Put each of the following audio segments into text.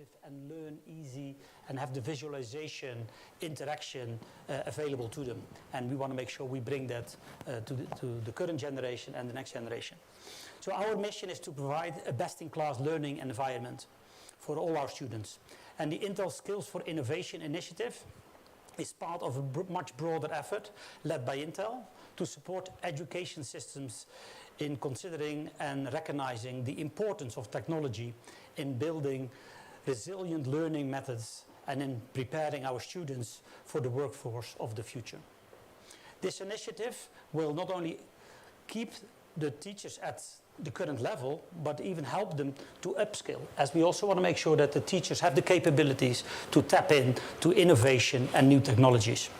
intuitive and learn easy and have the visualization, interaction available to them. And we want to make sure we bring that to the current generation and the next generation. So our mission is to provide a best-in-class learning environment for all our students. And the Intel Skills for Innovation initiative is part of a much broader effort led by Intel to support education systems in considering and recognizing the importance of technology in building resilient learning methods and in preparing our students for the workforce of the future. This initiative will not only keep the teachers at the current level, but even help them to upskill, as we also want to make sure that the teachers have the capabilities to tap into innovation and new technologies.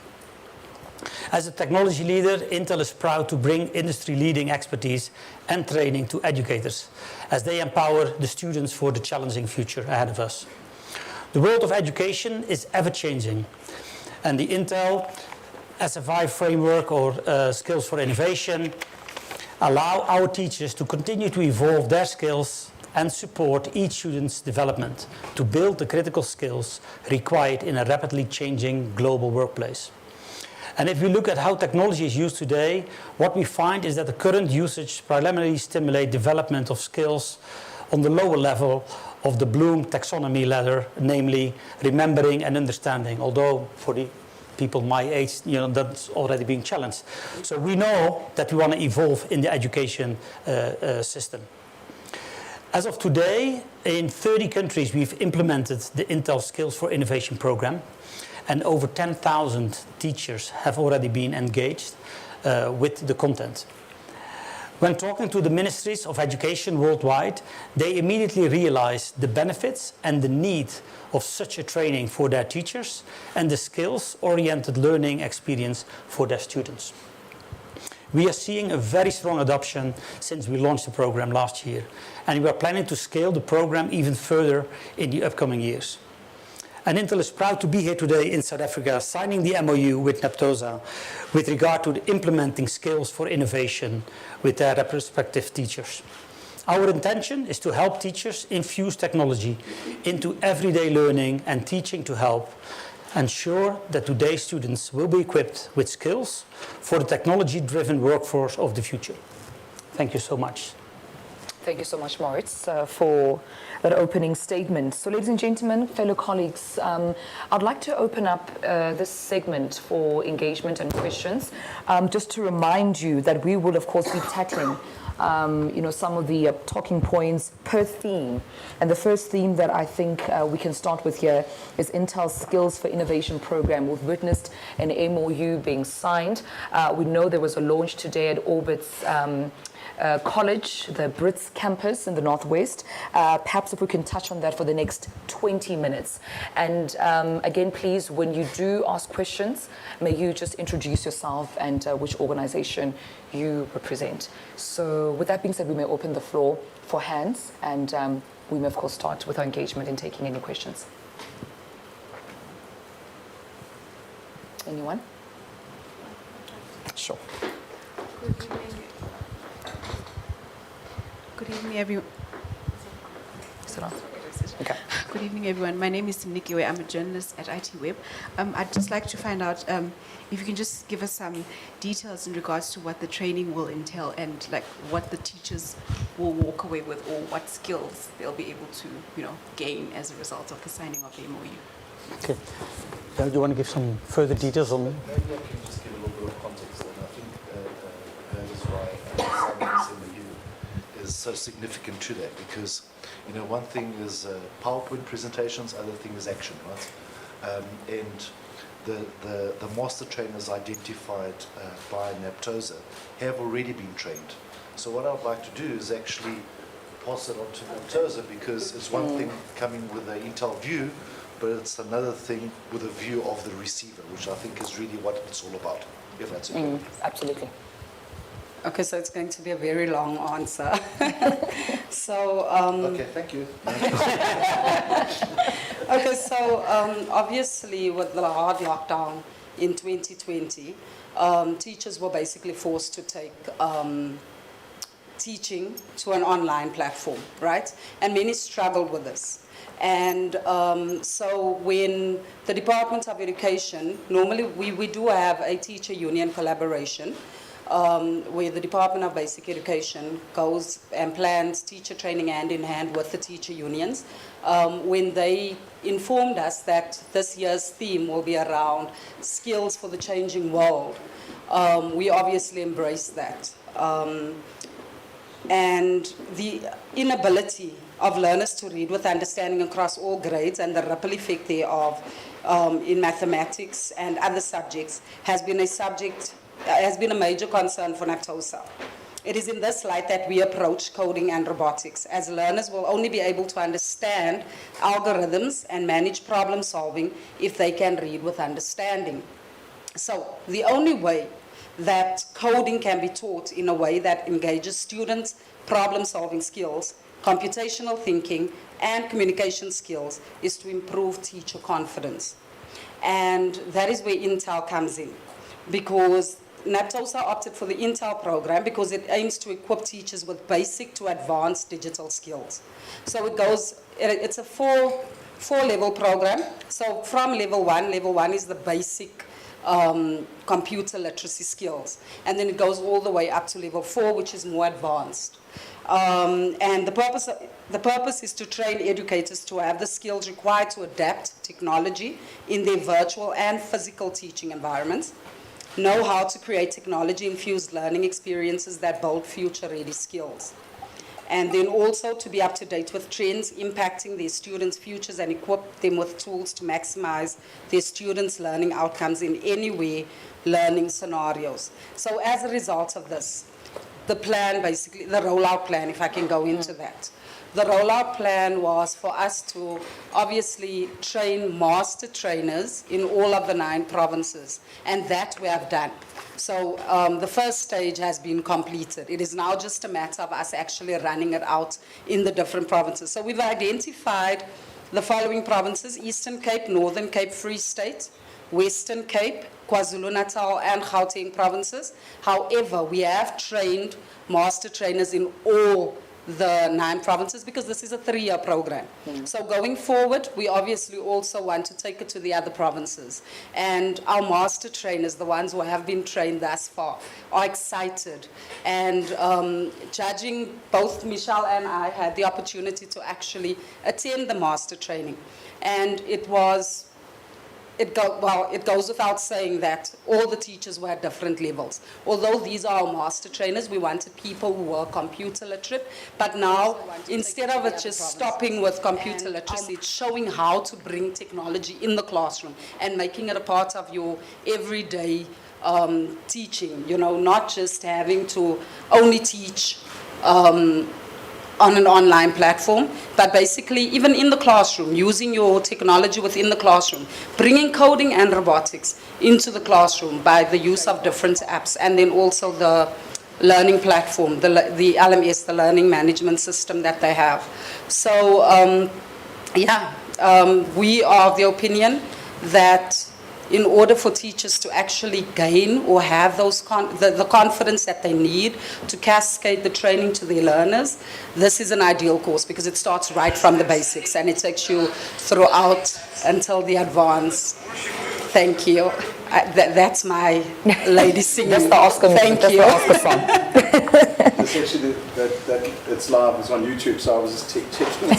As a technology leader, Intel is proud to bring industry-leading expertise and training to educators as they empower the students for the challenging future ahead of us. The world of education is ever-changing, and the Intel SFI framework, or Skills for Innovation, allow our teachers to continue to evolve their skills and support each student's development to build the critical skills required in a rapidly changing global workplace. And if we look at how technology is used today, what we find is that the current usage primarily stimulates development of skills on the lower level of the Bloom taxonomy ladder, namely remembering and understanding, although for the people my age, that's already being challenged. So we know that we want to evolve in the education system. As of today, in 30 countries, we've implemented the Intel Skills for Innovation program, and over 10,000 teachers have already been engaged with the content. When talking to the ministries of education worldwide, they immediately realized the benefits and the need of such a training for their teachers and the skills-oriented learning experience for their students. We are seeing a very strong adoption since we launched the program last year, and we are planning to scale the program even further in the upcoming years. And Intel is proud to be here today in South Africa, signing the MOU with NAPTOSA with regard to implementing skills for innovation with their respective teachers. Our intention is to help teachers infuse technology into everyday learning and teaching to help ensure that today's students will be equipped with skills for the technology-driven workforce of the future. Thank you so much. Thank you so much, Maurits, for that opening statement. So, ladies and gentlemen, fellow colleagues, I'd like to open up this segment for engagement and questions. Just to remind you that we will, of course, be tackling some of the talking points per theme. And the first theme that I think we can start with here is Intel Skills for Innovation program. We've witnessed an MOU being signed. We know there was a launch today at Orbit's college, the Brits campus in the Northwest. Perhaps if we can touch on that for the next 20 minutes. And again, please, when you do ask questions, may you just introduce yourself and which organization you represent. So with that being said, we may open the floor for hands, and we may, of course, start with our engagement in taking any questions. Anyone? Sure. Good evening. Good evening, everyone. Okay. Good evening, everyone. My name is Nikiwe. I'm a journalist at IT Web. I'd just like to find out if you can just give us some details in regards to what the training will entail and like what the teachers will walk away with, or what skills they'll be able to, gain as a result of the signing of the MOU. Okay. Do you want to give some further details on? Maybe I can just give a little bit of context, and I think that is why signing this MOU is so significant to that, because one thing is PowerPoint presentations, other thing is action, right? And the master trainers identified by NAPTOSA have already been trained. So what I'd like to do is actually pass it on to NAPTOSA, because it's one thing coming with the Intel view, but it's another thing with a view of the receiver, which I think is really what it's all about, if that's okay. Absolutely. Okay, so it's going to be a very long answer. So. Okay, thank you. Okay, so obviously with the hard lockdown in 2020, teachers were basically forced to take teaching to an online platform, right? And many struggled with this. And so when the Department of Education, normally we do have a teacher union collaboration where the Department of Basic Education goes and plans teacher training hand in hand with the teacher unions. When they informed us that this year's theme will be around skills for the changing world, we obviously embraced that. And the inability of learners to read with understanding across all grades and the ripple effect thereof in mathematics and other subjects has been a major concern for NAPTOSA. It is in this light that we approach coding and robotics, as learners will only be able to understand algorithms and manage problem solving if they can read with understanding. So the only way that coding can be taught in a way that engages students' problem-solving skills, computational thinking, and communication skills is to improve teacher confidence. And that is where Intel comes in, because NAPTOSA opted for the Intel program because it aims to equip teachers with basic to advanced digital skills. So it's a four-level program. So from level one is the basic computer literacy skills. And then it goes all the way up to level 4, which is more advanced. And the purpose is to train educators to have the skills required to adapt technology in their virtual and physical teaching environments, know how to create technology-infused learning experiences that build future-ready skills, and then also to be up to date with trends impacting their students' futures and equip them with tools to maximize their students' learning outcomes in anywhere learning scenarios. So as a result of this, the plan, basically, the rollout plan, if I can go into that. The rollout plan was for us to obviously train master trainers in all of the 9 provinces, and that we have done. So the first stage has been completed. It is now just a matter of us actually running it out in the different provinces. So we've identified the following provinces: Eastern Cape, Northern Cape, Free State, Western Cape, KwaZulu-Natal, and Gauteng provinces. However, we have trained master trainers in all the 9 provinces because this is a 3-year program. So going forward, we obviously also want to take it to the other provinces. And our master trainers, the ones who have been trained thus far, are excited. And judging, both Michelle and I had the opportunity to actually attend the master training. And it goes without saying that all the teachers were at different levels. Although these are our master trainers, we wanted people who were computer literate, but now, instead of it just stopping with computer literacy, it's showing how to bring technology in the classroom and making it a part of your everyday teaching, not just having to only teach on an online platform, but basically even in the classroom, using your technology within the classroom, bringing coding and robotics into the classroom by the use of different apps, and then also the learning platform, the LMS, the learning management system that they have. So we are of the opinion that in order for teachers to actually gain or have those the confidence that they need to cascade the training to their learners, this is an ideal course because it starts right from the basics and it takes you throughout until the advanced. Thank you. That's my lady singing. That's the Oscar. Thank you. That's the Oscar song. It's actually that it's live. It's on YouTube, so I was just checking.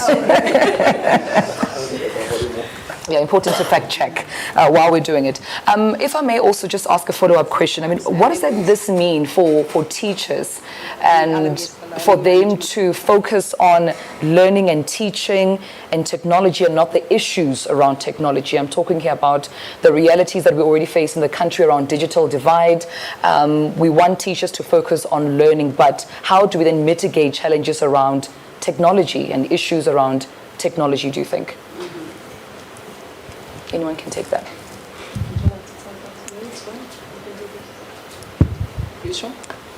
Yeah, important to fact check while we're doing it. If I may also just ask a follow-up question. I mean, what does this mean for teachers and for them to focus on learning and teaching and technology and not the issues around technology? I'm talking here about the realities that we already face in the country around digital divide. We want teachers to focus on learning, but how do we then mitigate challenges around technology and issues around technology, do you think? Anyone can take that. You sure?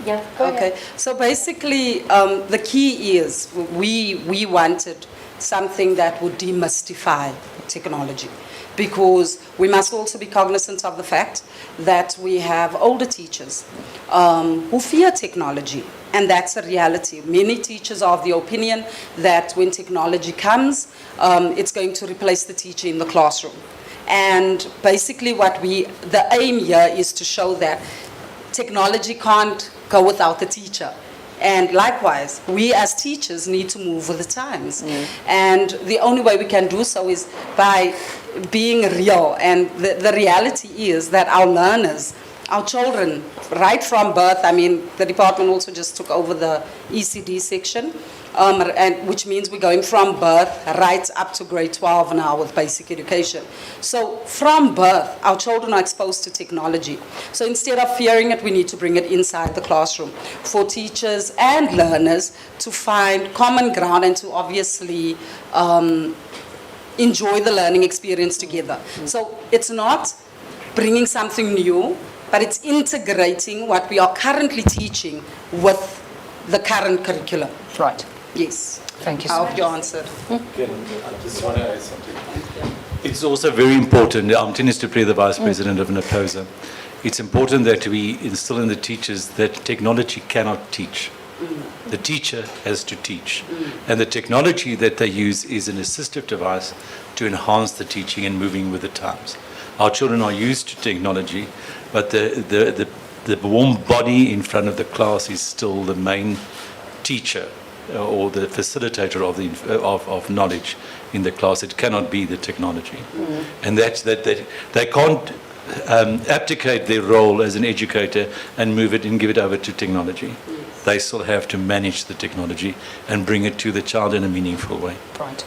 Yeah. Okay. So basically, the key is we wanted something that would demystify technology. because we must also be cognizant of the fact that we have older teachers who fear technology, and that's a reality. Many teachers are of the opinion that when technology comes, it's going to replace the teacher in the classroom. And basically the aim here is to show that technology can't go without the teacher. And likewise, we as teachers need to move with the times. And the only way we can do so is by being real. And the reality is that our learners, our children, right from birth, I mean, the department also just took over the ECD section, and which means we're going from birth right up to grade 12 now with basic education. So from birth, our children are exposed to technology. So instead of fearing it, we need to bring it inside the classroom for teachers and learners to find common ground and to obviously enjoy the learning experience together. So it's not bringing something new, but it's integrating what we are currently teaching with the current curriculum. Right. Yes. Thank you so I much. hope you answered. I just want to add something. It's also very important, I'm Tinus du Preez, the Vice President of NAPTOSA. It's important that we instill in the teachers that technology cannot teach. The teacher has to teach. And the technology that they use is an assistive device to enhance the teaching and moving with the times. Our children are used to technology, but the warm body in front of the class is still the main teacher or the facilitator of knowledge in the class. It cannot be the technology. And that they can't abdicate their role as an educator and move it and give it over to technology. They still have to manage the technology and bring it to the child in a meaningful way. Right.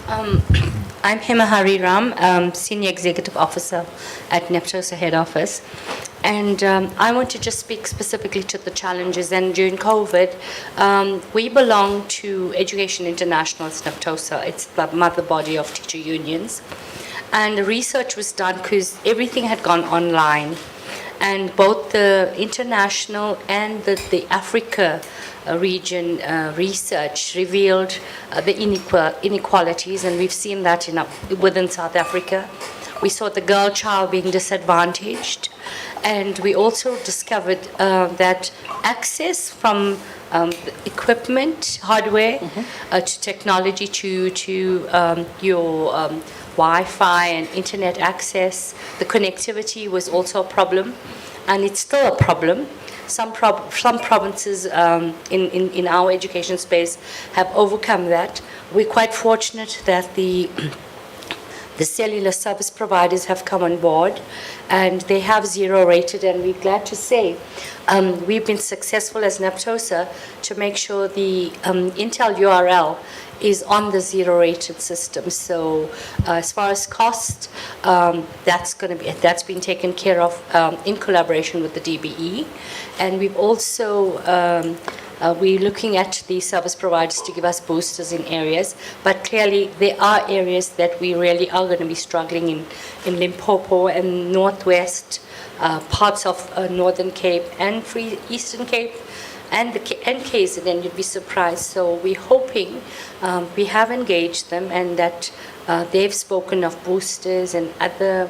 I'm Hema Hariram, Senior Executive Officer at NAPTOSA Head Office. And I want to just speak specifically to the challenges. And during COVID, we belong to Education International, it's NAPTOSA. It's the mother body of teacher unions. And research was done because everything had gone online. And both the international and the Africa region research revealed the inequalities, and we've seen that within South Africa. We saw the girl child being disadvantaged, and we also discovered that access from equipment, hardware, to technology, to your Wi-Fi and internet access, the connectivity was also a problem, and it's still a problem. Some provinces in our education space have overcome that. We're quite fortunate that the cellular service providers have come on board, and they have zero rated, and we're glad to say we've been successful as NAPTOSA to make sure the Intel URL is on the zero rated system. So as far as cost, that's been taken care of in collaboration with the DBE. And we've also we're looking at the service providers to give us boosters in areas, but clearly there are areas that we really are going to be struggling in Limpopo and Northwest, parts of Northern Cape and Free Eastern Cape, and KZN, you'd be surprised. So we're hoping, we have engaged them, and that they've spoken of boosters and other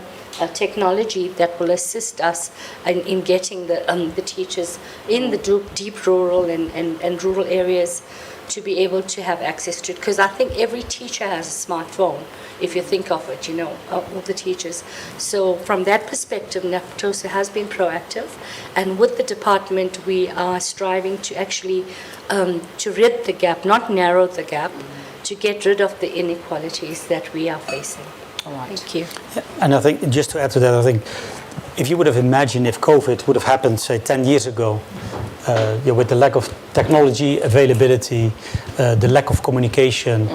technology that will assist us in getting the teachers in the deep rural and rural areas to be able to have access to it. Because I think every teacher has a smartphone, if you think of it, all the teachers. So from that perspective, NAPTOSA has been proactive, and with the department, we are striving to actually to rid the gap, not narrow the gap, to get rid of the inequalities that we are facing. All right. Thank you. And I think, just to add to that, I think if you would have imagined if COVID would have happened, say, 10 years ago, with the lack of technology availability, the lack of communication,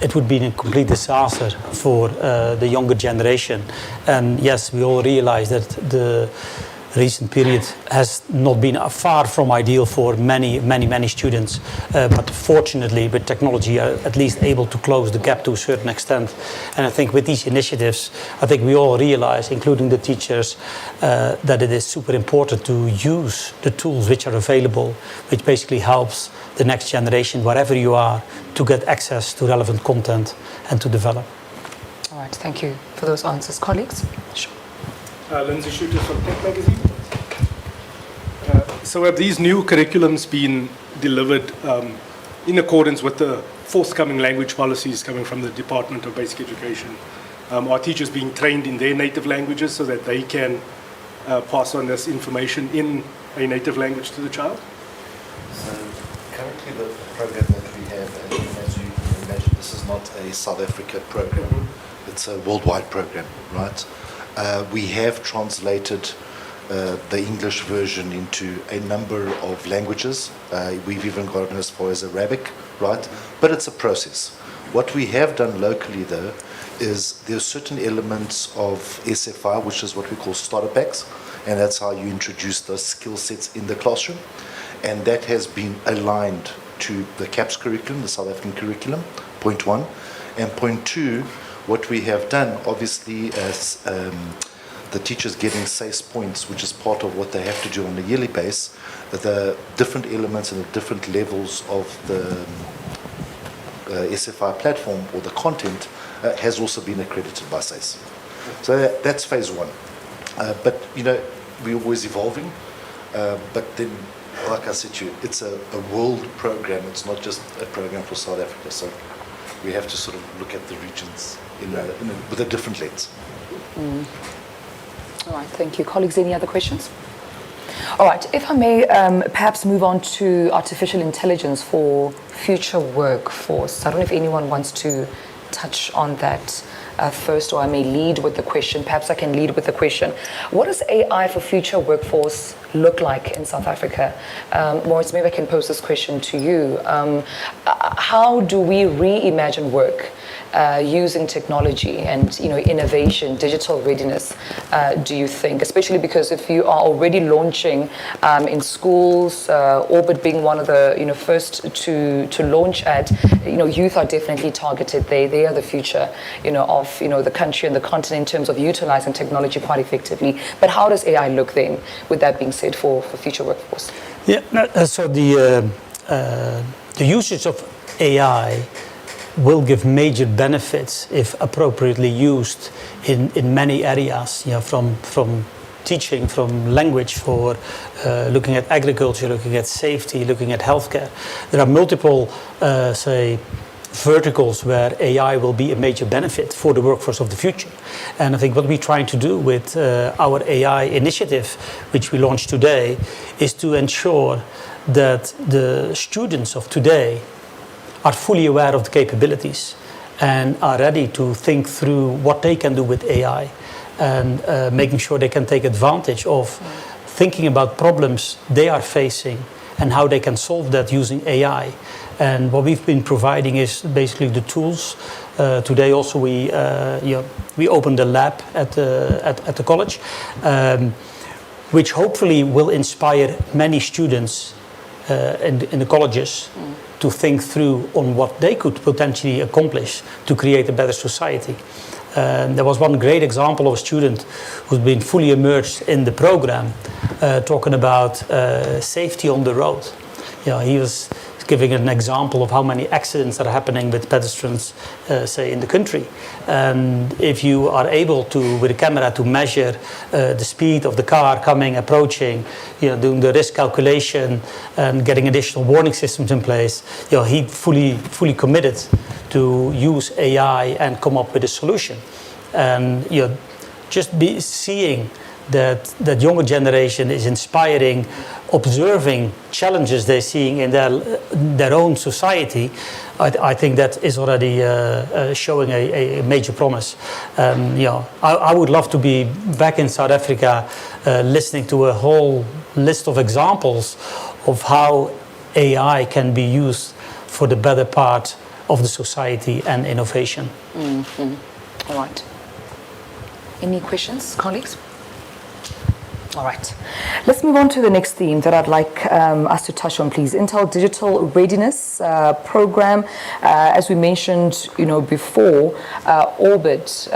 it would be a complete disaster for the younger generation. And yes, we all realize that the recent period has not been far from ideal for many students. But fortunately, with technology, are at least able to close the gap to a certain extent. And I think with these initiatives, I think we all realize, including the teachers, that it is super important to use the tools which are available, which basically helps the next generation, wherever you are, to get access to relevant content and to develop. right, thank you for those answers. Colleagues? Sure. Lindsay Shooter from Tech Magazine. So have these new curriculums been delivered in accordance with the forthcoming language policies coming from the Department of Basic Education? Are teachers being trained in their native languages so that they can pass on this information in a native language to the child? So currently the program that we have, and as you can imagine, this is not a South Africa program. It's a worldwide program, right? We have translated the English version into a number of languages. We've even gotten as far as Arabic, right? But it's a process. What we have done locally, though, is there are certain elements of SFI, which is what we call starter packs, and that's how you introduce those skill sets in the classroom. And that has been aligned to the CAPS curriculum, the South African curriculum, point one. And point two, what we have done, obviously, as the teachers getting SACE points, which is part of what they have to do on a yearly basis, the different elements and the different levels of the SFI platform or the content has also been accredited by SACE. So that's phase one. But, you know, we're always evolving. But then, like I said to you, it's a world program. It's not just a program for South Africa. So we have to sort of look at the regions with a different lens. All right, thank you. Colleagues, any other questions? All right, if I may perhaps move on to artificial intelligence for future workforce. I don't know if anyone wants to touch on that first, or I may lead with the question. Perhaps I can lead with the question. What does AI for future workforce look like in South Africa? Maurits, maybe I can pose this question to you. How do we reimagine work using technology and innovation, digital readiness, do you think? Especially because if you are already launching in schools, Orbit being one of the first to launch at, youth are definitely targeted. They are the future of the country and the continent in terms of utilizing technology quite effectively. But how does AI look then, with that being said, for future workforce? Yeah, so the usage of AI will give major benefits if appropriately used in many areas, from teaching, from language, for looking at agriculture, looking at safety, looking at healthcare. There are multiple, verticals where AI will be a major benefit for the workforce of the future. And I think what we're trying to do with our AI initiative, which we launched today, is to ensure that the students of today are fully aware of the capabilities and are ready to think through what they can do with AI, and making sure they can take advantage of thinking about problems they are facing and how they can solve that using AI. And what we've been providing is basically the tools. Today also we opened a lab at the college, which hopefully will inspire many students in the colleges to think through on what they could potentially accomplish to create a better society. There was one great example of a student who's been fully immersed in the program, talking about safety on the road. He was giving an example of how many accidents are happening with pedestrians, say, in the country. And if you are able to, with a camera, to measure the speed of the car coming, approaching, doing the risk calculation and getting additional warning systems in place, he fully committed to use AI and come up with a solution. And just seeing that younger generation is inspiring, observing challenges they're seeing in their own society, I think that is already showing a major promise. I would love to be back in South Africa listening to a whole list of examples of how AI can be used for the better part of the society and innovation. Mm-hmm. All right. Any questions, colleagues? All right. Let's move on to the next theme that I'd like us to touch on, please. Intel Digital Readiness Program. As we mentioned, before, Orbit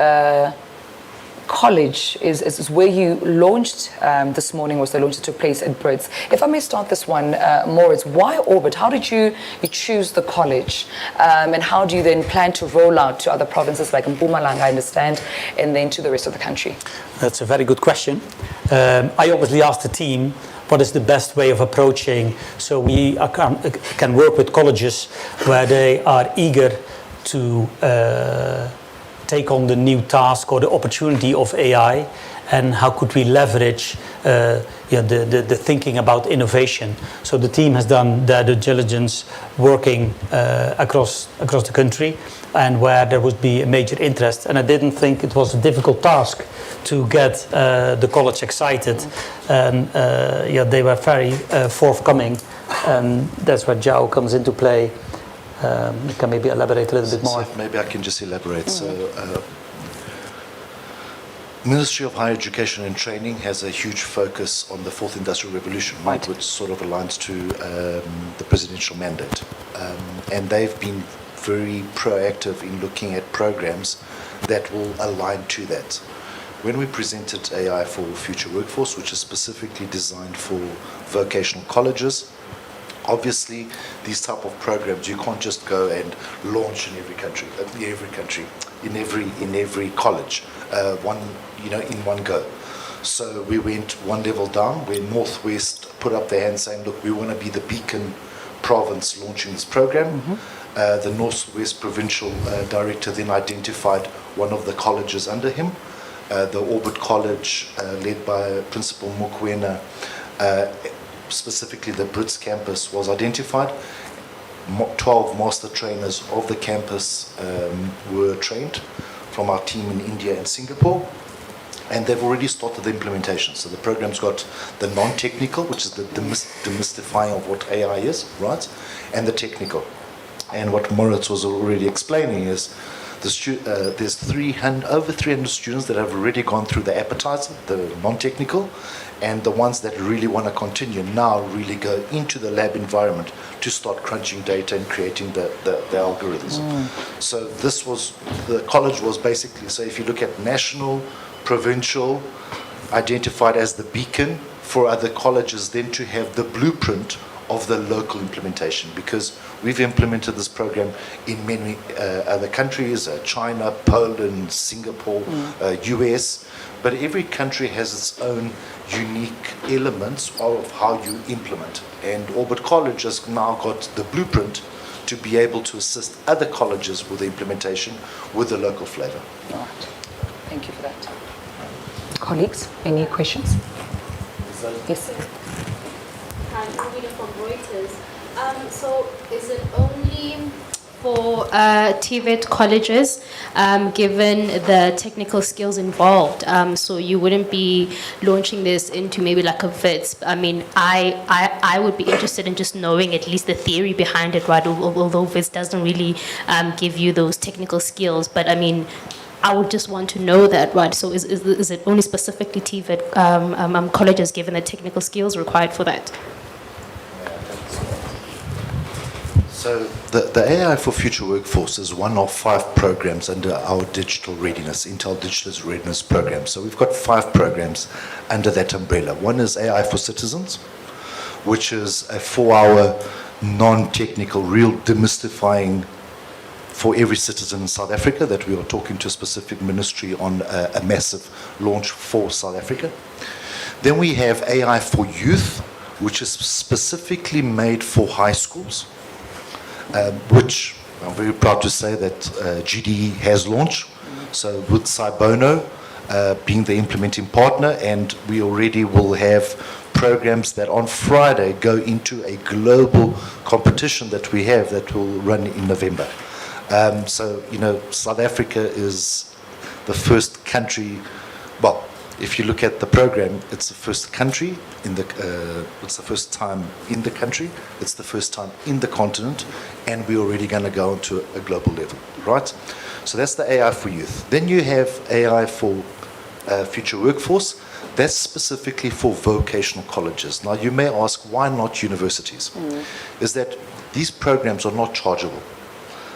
college is where you launched this morning, was the launch that took place at Brits. If I may start this one, Maurits, why Orbit? How did you choose the college? And how do you then plan to roll out to other provinces like Mpumalanga, I understand, and then to the rest of the country? That's a very good question. I obviously asked the team what is the best way of approaching so we can work with colleges where they are eager to take on the new task or the opportunity of AI, and how could we leverage the thinking about innovation. So the team has done their due diligence working across the country, and where there would be a major interest. And I didn't think it was a difficult task to get the college excited. And they were very forthcoming, and that's where João comes into play. You can maybe elaborate a little bit more. So maybe I can just elaborate. So, Ministry of Higher Education and Training has a huge focus on the fourth industrial revolution, right, which sort of aligns to the presidential mandate. And they've been very proactive in looking at programs that will align to that. When we presented AI for Future Workforce, which is specifically designed for vocational colleges, obviously these type of programs you can't just go and launch in every country, in every college, in one go. So we went one level down, where Northwest put up their hand saying, look, we want to be the beacon province launching this program. The Northwest Provincial Director then identified one of the colleges under him, the Orbit College, led by Principal Mokoena. Specifically the Brits campus was identified. 12 master trainers of the campus were trained from our team in India and Singapore, and they've already started the implementation. So the program's got the non-technical, which is the demystifying of what AI is, right, and the technical. And what Maurits was already explaining is there's over 300 students that have already gone through the appetizer, the non-technical, and the ones that really want to continue now really go into the lab environment to start crunching data and creating the algorithms. So the college was basically, so if you look at national, provincial, identified as the beacon for other colleges, then to have the blueprint of the local implementation, because we've implemented this program in many other countries, China, Poland, Singapore, US, but every country has its own unique elements of how you implement. And Orbit College has now got the blueprint to be able to assist other colleges with the implementation with the local flavor. All right. Thank you for that. Colleagues, any questions? Yes. Hi, Rita from Reuters. So is it only for TVET colleges, given the technical skills involved? So you wouldn't be launching this into maybe like a VITS. I mean, I would be interested in just knowing at least the theory behind it, right? Although VITS doesn't really give you those technical skills, but I mean, I would just want to know that, right? So is it only specifically TVET colleges, given the technical skills required for that? So the AI for Future Workforce is one of 5 programs under our digital readiness, Intel Digital Readiness Program. So we've got 5 programs under that umbrella. One is AI for Citizens, which is a 4-hour non-technical, real demystifying for every citizen in South Africa, that we are talking to a specific ministry on a massive launch for South Africa. Then we have AI for Youth, which is specifically made for high schools, which I'm very proud to say that GDE has launched. So with Cybono being the implementing partner, and we already will have programs that on Friday go into a global competition that we have that will run in November. So, South Africa is the first country, well, if you look at the program, it's the first country it's the first time in the country, it's the first time in the continent, and we're already going to go into a global level, right? So that's the AI for Youth. Then you have AI for Future Workforce. That's specifically for vocational colleges. Now, you may ask, why not universities? Is that these programs are not chargeable.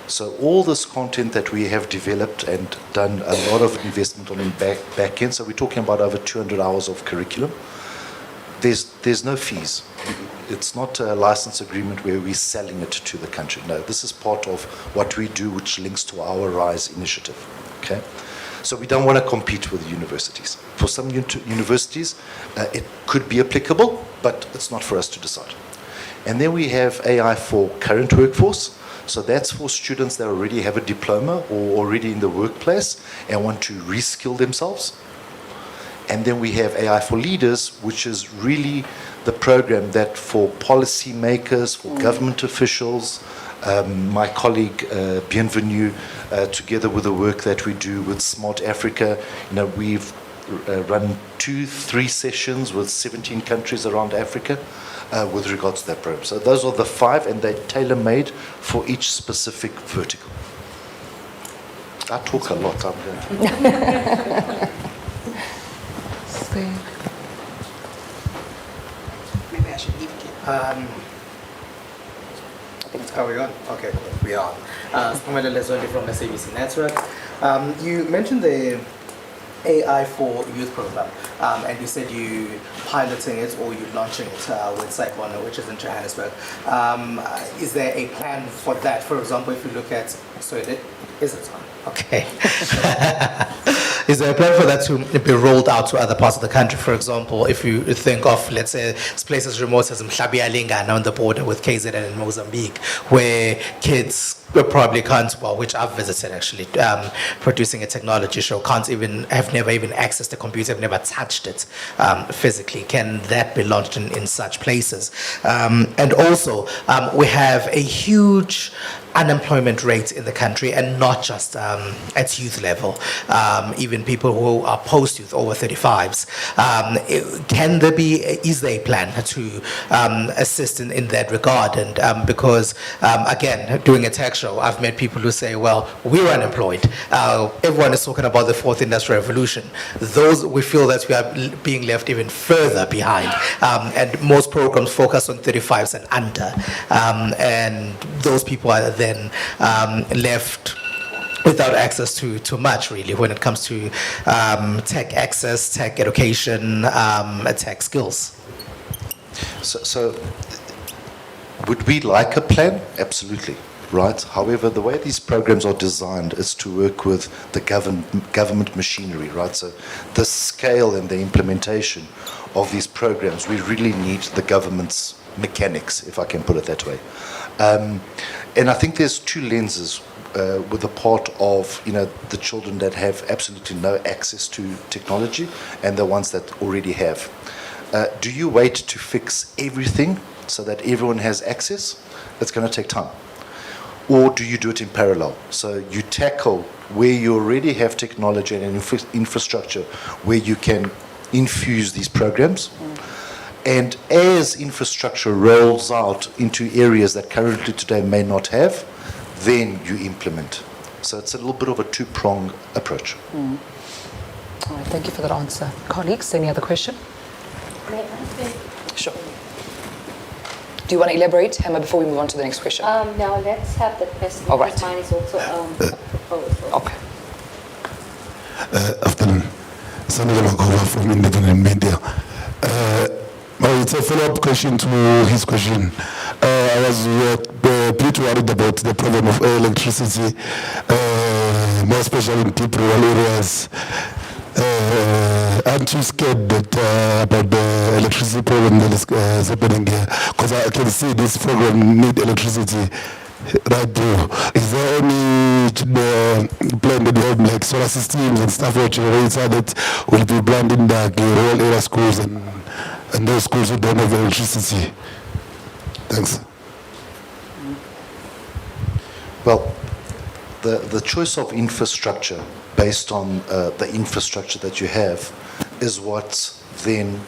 So all this content that we have developed and done a lot of investment on in back end, so we're talking about over 200 hours of curriculum, there's no fees. It's not a license agreement where we're selling it to the country. No, this is part of what we do, which links to our RISE initiative. Okay? So we don't want to compete with universities. For some universities, it could be applicable, but it's not for us to decide. And then we have AI for current workforce. So that's for students that already have a diploma or already in the workplace and want to reskill themselves. And then we have AI for leaders, which is really the program that for policymakers, for government officials, my colleague Bienvenue, together with the work that we do with Smart Africa, we've run 2-3 sessions with 17 countries around Africa with regards to that program. So those are the 5, and they're tailor-made for each specific vertical. I talk a lot, I'm going. Maybe I should leave again. Are we on? Okay, cool. We are. Spumela Lesoli from SABC Network. You mentioned the AI for Youth program, and you said you piloting it or you launching it with Saibona, which is in Johannesburg. Is there a plan for that? For example, if you look at, is it on? Okay. Is there a plan for that to be rolled out to other parts of the country? For example, if you think of, let's say, places remote as Mhlabi-Alingana on the border with KZN and Mozambique, where kids probably can't, well, which I've visited actually, producing a technology show, have never even accessed a computer, have never touched it physically. Can that be launched in such places? And also, we have a huge unemployment rate in the country, and not just at youth level, even people who are post-youth, over 35s. Is there a plan to assist in that regard? And because, again, doing a tech show, I've met people who say, well, we're unemployed. Everyone is talking about the 4th Industrial Revolution. We feel that we are being left even further behind. And most programs focus on 35s and under. And those people are then left without access to much, really, when it comes to tech access, tech education, tech skills. So would we like a plan? Absolutely, right? However, the way these programs are designed is to work with the government machinery, right? So the scale and the implementation of these programs, we really need the government's mechanics, if I can put it that way. And I think there's 2 lenses with the part of the children that have absolutely no access to technology and the ones that already have. Do you wait to fix everything so that everyone has access? It's going to take time. Or do you do it in parallel? So you tackle where you already have technology and infrastructure where you can infuse these programs. And as infrastructure rolls out into areas that currently today may not have, then you implement. So it's a little bit of a 2-pronged approach. All right, thank you for that answer. Colleagues, any other question? Sure. Do you want to elaborate, Emma, before we move on to the next question? Now let's have the question. All right. Mine is also proposed. Okay. Afternoon. Samuel Makova from Independent Media. It's a follow-up question to his question. I was pretty worried about the problem of electricity, more especially in deep rural areas. Aren't you scared that about the electricity problem that is happening here? Because I can see this program need electricity right through. Is there any plan that you have, like solar systems and stuff, or generator that will be planned in the rural area schools and those schools who don't have electricity? Thanks. Well, the choice of infrastructure based on the infrastructure that you have is what then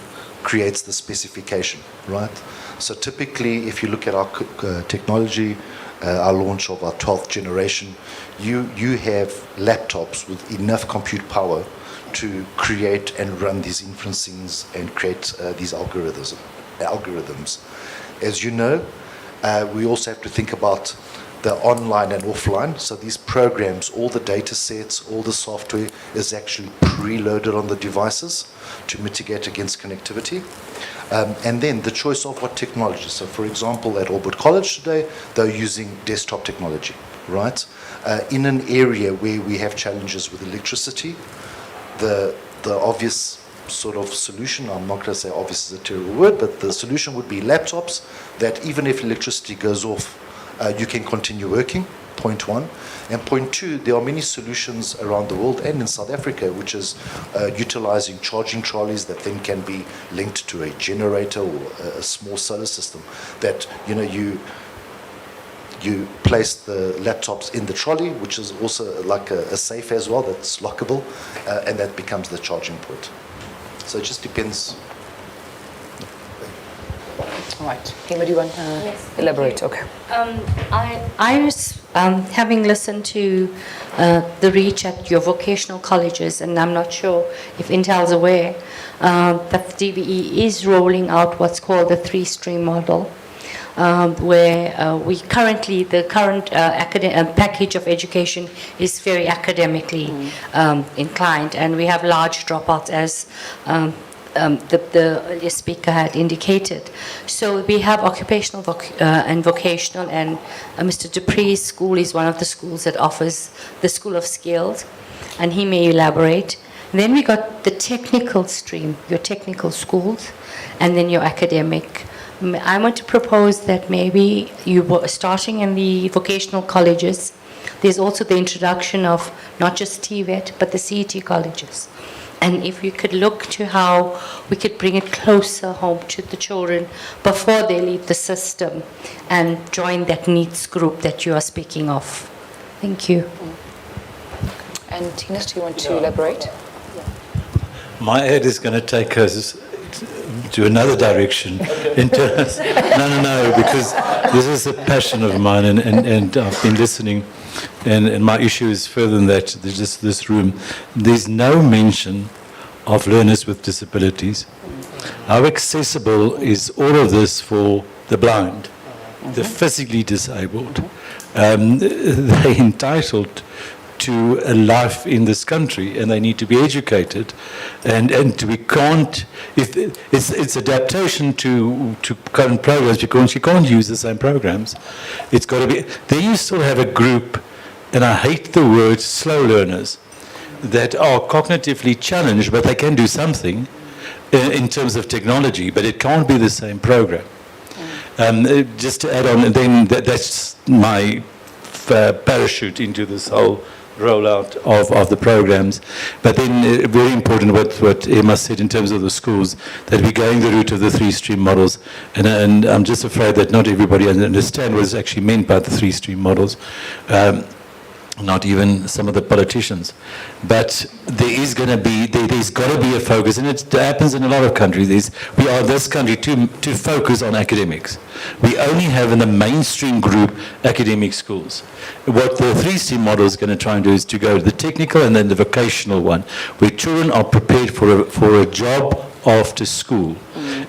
creates the specification, right? So typically, if you look at our technology, our launch of our 12th generation, you have laptops with enough compute power to create and run these inferencings and create these algorithms. As you know, we also have to think about the online and offline. So these programs, all the data sets, all the software is actually preloaded on the devices to mitigate against connectivity. And then the choice of what technology. So for example, at Albert College today, they're using desktop technology, right? In an area where we have challenges with electricity, the obvious sort of solution, I'm not going to say obvious is a terrible word, but the solution would be laptops that even if electricity goes off, you can continue working, point one. And point two, there are many solutions around the world and in South Africa, which is utilizing charging trolleys that then can be linked to a generator or a small solar system that, you place the laptops in the trolley, which is also like a safe as well, that's lockable, and that becomes the charging point. So it just depends. All right. Hema, do you want to elaborate? Okay. I was having listened to the reach at your vocational colleges, and I'm not sure if Intel's aware that the DBE is rolling out what's called the three-stream model, where the current package of education is very academically inclined, and we have large dropouts as the earlier speaker had indicated. So we have occupational and vocational, and Mr. Dupree's school is one of the schools that offers the School of Skills, and he may elaborate. And then we got the technical stream, your technical schools, and then your academic. I want to propose that maybe you were starting in the vocational colleges. There's also the introduction of not just TVET, but the CET colleges. And if you could look to how we could bring it closer home to the children before they leave the system and join that needs group that you are speaking of. Thank you. And Tinas, do you want to elaborate? My head is going to take us to another direction. In terms, no, because this is a passion of mine, and I've been listening. And my issue is further than that, there's just this room. There's no mention of learners with disabilities. How accessible is all of this for the blind, the physically disabled? They're entitled to a life in this country, and they need to be educated. And we can't, if it's adaptation to current programs, because you can't use the same programs. It's got to be, then you still have a group, and I hate the word slow learners, that are cognitively challenged, but they can do something in terms of technology, but it can't be the same program. Just to add on, and then that's my parachute into this whole rollout of the programs. But then very important what Emma said in terms of the schools, that we're going the route of the three-stream models, and I'm just afraid that not everybody understands what is actually meant by the three-stream models. Not even some of the politicians. But there's got to be a focus, and it happens in a lot of countries. We are this country to focus on academics. We only have in the mainstream group academic schools. What the three-stream model is going to try and do is to go to the technical and then the vocational one, where children are prepared for a job after school.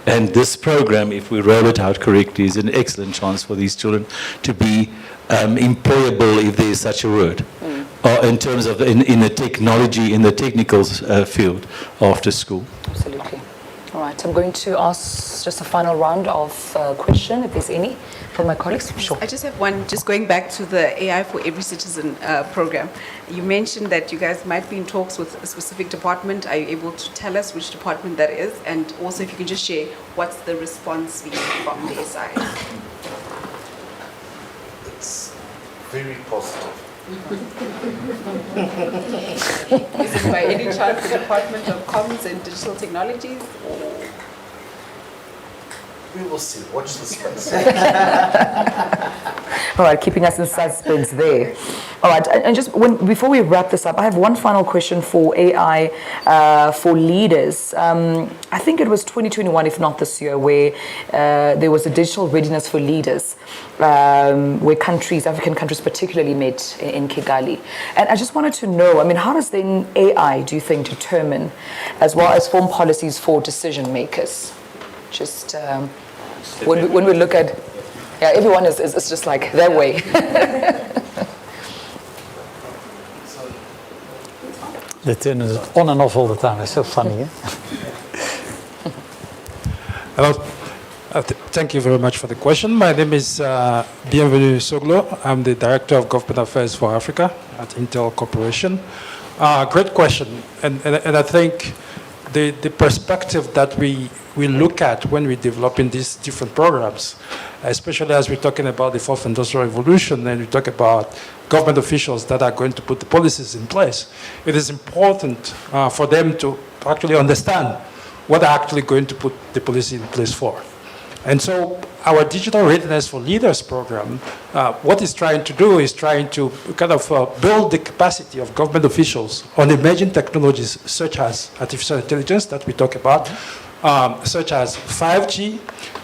And this program, if we roll it out correctly, is an excellent chance for these children to be employable, if there is such a word, or in terms of in the technology, in the technical field after school. Absolutely. All right, I'm going to ask just a final round of question, if there's any, from my colleagues. Sure. I just have one, just going back to the AI for Every Citizen program. You mentioned that you guys might be in talks with a specific department. Are you able to tell us which department that is? And also if you can just share what's the response been from their side? It's very positive. Is it by any chance the Department of Comms and Digital Technologies? Or? We will see. Watch the space. All right, keeping us in suspense there. All right, and just before we wrap this up, I have one final question for AI for leaders. I think it was 2021, if not this year, where there was a digital readiness for leaders, where African countries particularly met in Kigali. And I just wanted to know, how does then AI, do you think, determine, as well as form policies for decision makers? Just when we look at... Yeah, everyone is just like their way. They turn it on and off all the time. It's so funny, eh? Hello. Thank you very much for the question. My name is Bienvenu Soglo. I'm the Director of Government Affairs for Africa at Intel Corporation. Great question. And I think the perspective that we look at when we're developing these different programs, especially as we're talking about the fourth industrial revolution and we talk about government officials that are going to put the policies in place, it is important for them to actually understand what they're actually going to put the policy in place for. And so our Digital Readiness for Leaders program, what it's trying to do is trying to kind of build the capacity of government officials on emerging technologies such as artificial intelligence that we talk about, such as 5G,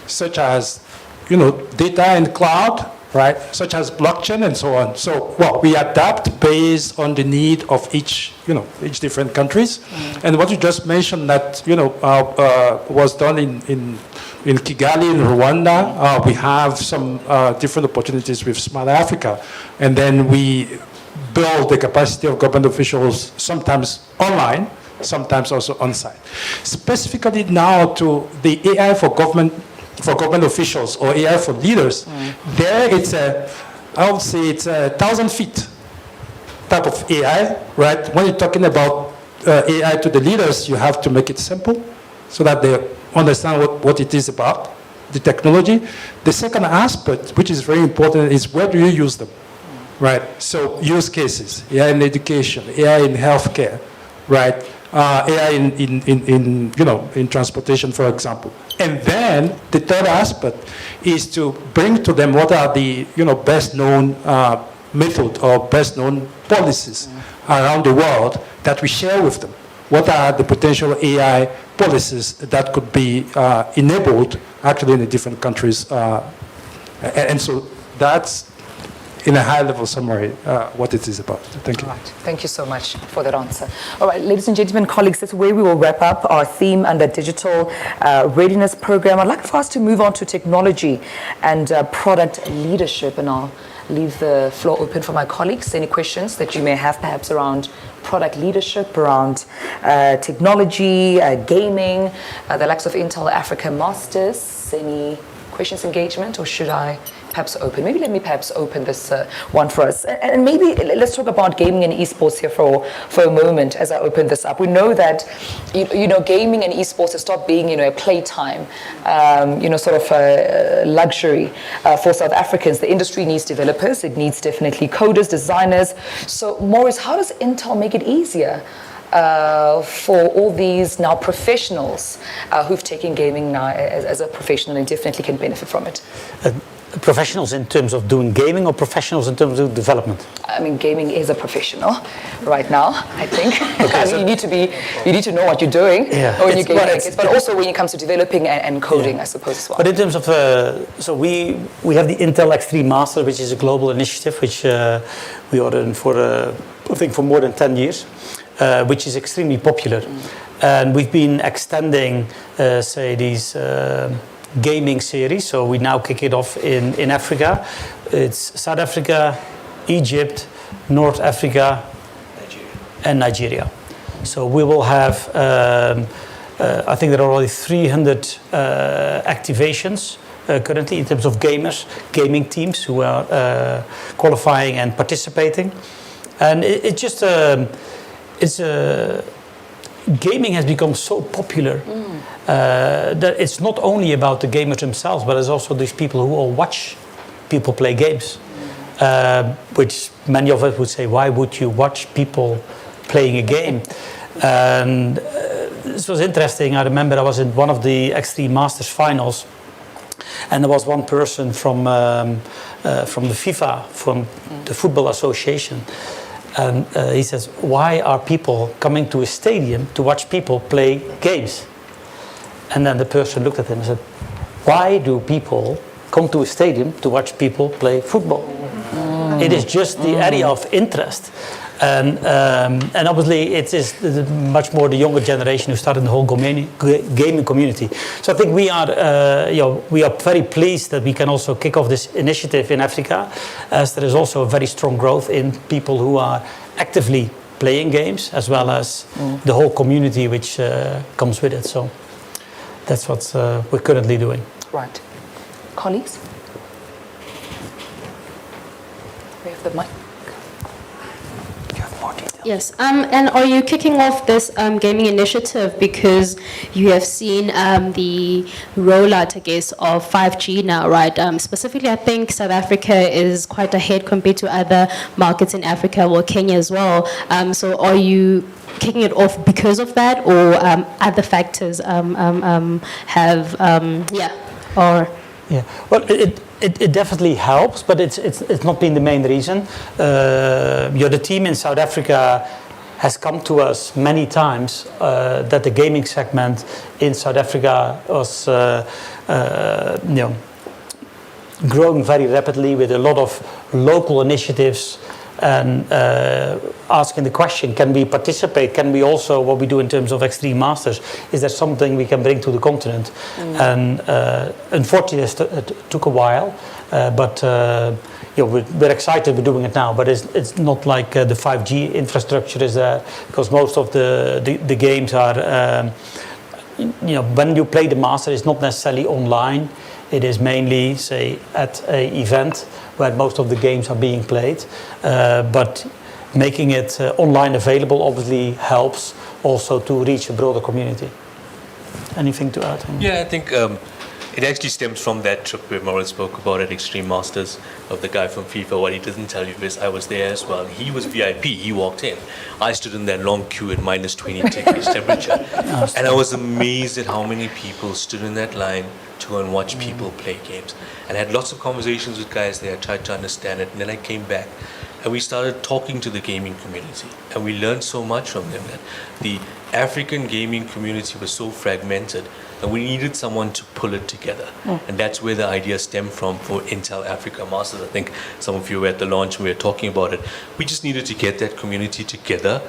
such as, data and cloud, right? Such as blockchain and so on. So, well, we adapt based on the need of each different countries. And what you just mentioned that, was done in Kigali, in Rwanda, we have some different opportunities with Smart Africa. And then we build the capacity of government officials, sometimes online, sometimes also on-site. Specifically now to the AI for government officials or AI for leaders, there I would say it's 1,000 feet type of AI, right? When you're talking about AI to the leaders, you have to make it simple so that they understand what it is about, the technology. The second aspect, which is very important, is where do you use them, right? So use cases, AI in education, AI in healthcare, right? AI in transportation, for example. And then the third aspect is to bring to them what are the best known method or best known policies around the world that we share with them. What are the potential AI policies that could be enabled actually in the different countries? And so that's, in a high-level summary, what it is about. Thank you. All right. Thank you so much for that answer. All right, ladies and gentlemen, colleagues, that's where we will wrap up our theme under Digital Readiness Program. I'd like for us to move on to technology and product leadership, and I'll leave the floor open for my colleagues. Any questions that you may have perhaps around product leadership, around technology, gaming, the likes of Intel Africa Masters. Any questions, engagement, or should I perhaps open? Maybe let me perhaps open this one for us. And maybe let's talk about gaming and esports here for a moment as I open this up. We know that, gaming and esports has stopped being, a playtime, sort of a luxury for South Africans. The industry needs developers. It needs definitely coders, designers. So, Maurits, how does Intel make it easier for all these now professionals who've taken gaming now as a professional and definitely can benefit from it? Professionals in terms of doing gaming or professionals in terms of development? I mean, gaming is a professional right now, I think. Okay, I mean, you need to know what you're doing when you're gaming, but also when it comes to developing and coding, I suppose as well. But in terms of, so we have the Intel X3 Master, which is a global initiative, which we are in for, I think, for more than 10 years, which is extremely popular. And we've been extending, say, these gaming series. So we now kick it off in Africa. It's South Africa, Egypt, North Africa, and Nigeria. So we will have, I think there are already 300 activations currently in terms of gaming teams who are qualifying and participating. And it's just, gaming has become so popular that it's not only about the gamers themselves, but it's also these people who all watch people play games, which many of us would say, why would you watch people playing a game? And this was interesting. I remember I was in one of the X3 Masters finals, and there was one person from the FIFA, from the Football Association. And he says, why are people coming to a stadium to watch people play games? And then the person looked at him and said, why do people come to a stadium to watch people play football? It is just the area of interest. And obviously it is much more the younger generation who started the whole gaming community. So I think we are very pleased that we can also kick off this initiative in Africa, as there is also a very strong growth in people who are actively playing games, as well as the whole community which comes with it. So that's what we're currently doing. Right. Colleagues? We have the mic. Yes, and are you kicking off this gaming initiative because you have seen the rollout, I guess, of 5G now, right? Specifically, I think South Africa is quite ahead compared to other markets in Africa, well, Kenya as well. So are you kicking it off because of that, or other factors have, or... Yeah, well, it definitely helps, but it's not been the main reason. The team in South Africa has come to us many times that the gaming segment in South Africa was, growing very rapidly with a lot of local initiatives. And asking the question, can we participate? Can we also, what we do in terms of Extreme Masters, is there something we can bring to the continent? And unfortunately, it took a while, but we're excited we're doing it now. But it's not like the 5G infrastructure is there, because most of the games are, when you play the Master, it's not necessarily online. It is mainly, say, at an event where most of the games are being played. But making it online available obviously helps also to reach a broader community. Anything to add? Yeah, I think it actually stems from that trip where Maurits spoke about at Extreme Masters of the guy from FIFA. What he doesn't tell you is I was there as well. He was VIP. He walked in. I stood in that long queue at minus 20 degrees temperature. And I was amazed at how many people stood in that line to go and watch people play games. And I had lots of conversations with guys there. I tried to understand it. And then I came back and we started talking to the gaming community. And we learned so much from them that the African gaming community was so fragmented that we needed someone to pull it together. And that's where the idea stemmed from for Intel Africa Masters. I think some of you were at the launch and we were talking about it. We just needed to get that community together.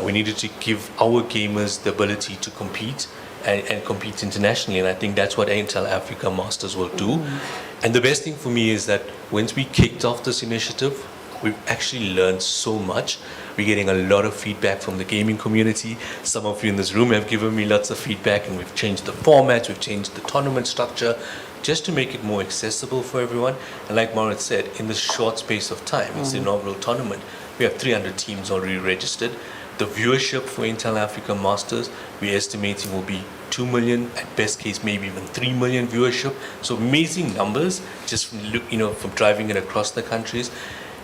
We needed to give our gamers the ability to compete and compete internationally, and I think that's what Intel Africa Masters will do. And the best thing for me is that once we kicked off this initiative, we've actually learned so much. We're getting a lot of feedback from the gaming community. Some of you in this room have given me lots of feedback, and we've changed the formats, we've changed the tournament structure, just to make it more accessible for everyone. And like Maurits said, in this short space of time, it's the inaugural tournament, we have 300 teams already registered. The viewership for Intel Africa Masters, we're estimating will be 2 million, at best case maybe even 3 million viewership. So amazing numbers just from from driving it across the countries,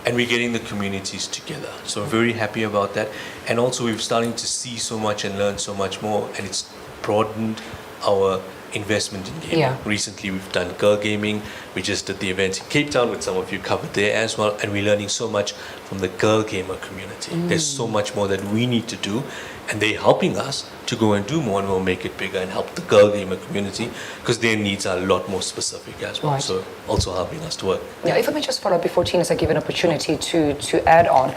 and we're getting the communities together. So we're very happy about that. And also we're starting to see so much and learn so much more, and it's broadened our investment in gaming. Yeah. Recently we've done girl gaming. We just did the event in Cape Town, with some of you covered there as well, and we're learning so much from the girl gamer community. There's so much more that we need to do, and they're helping us to go and do more, and we'll make it bigger and help the girl gamer community, because their needs are a lot more specific as well. Right. So also helping us to work. Yeah, if I may just follow up before Tinus, I give an opportunity to add on.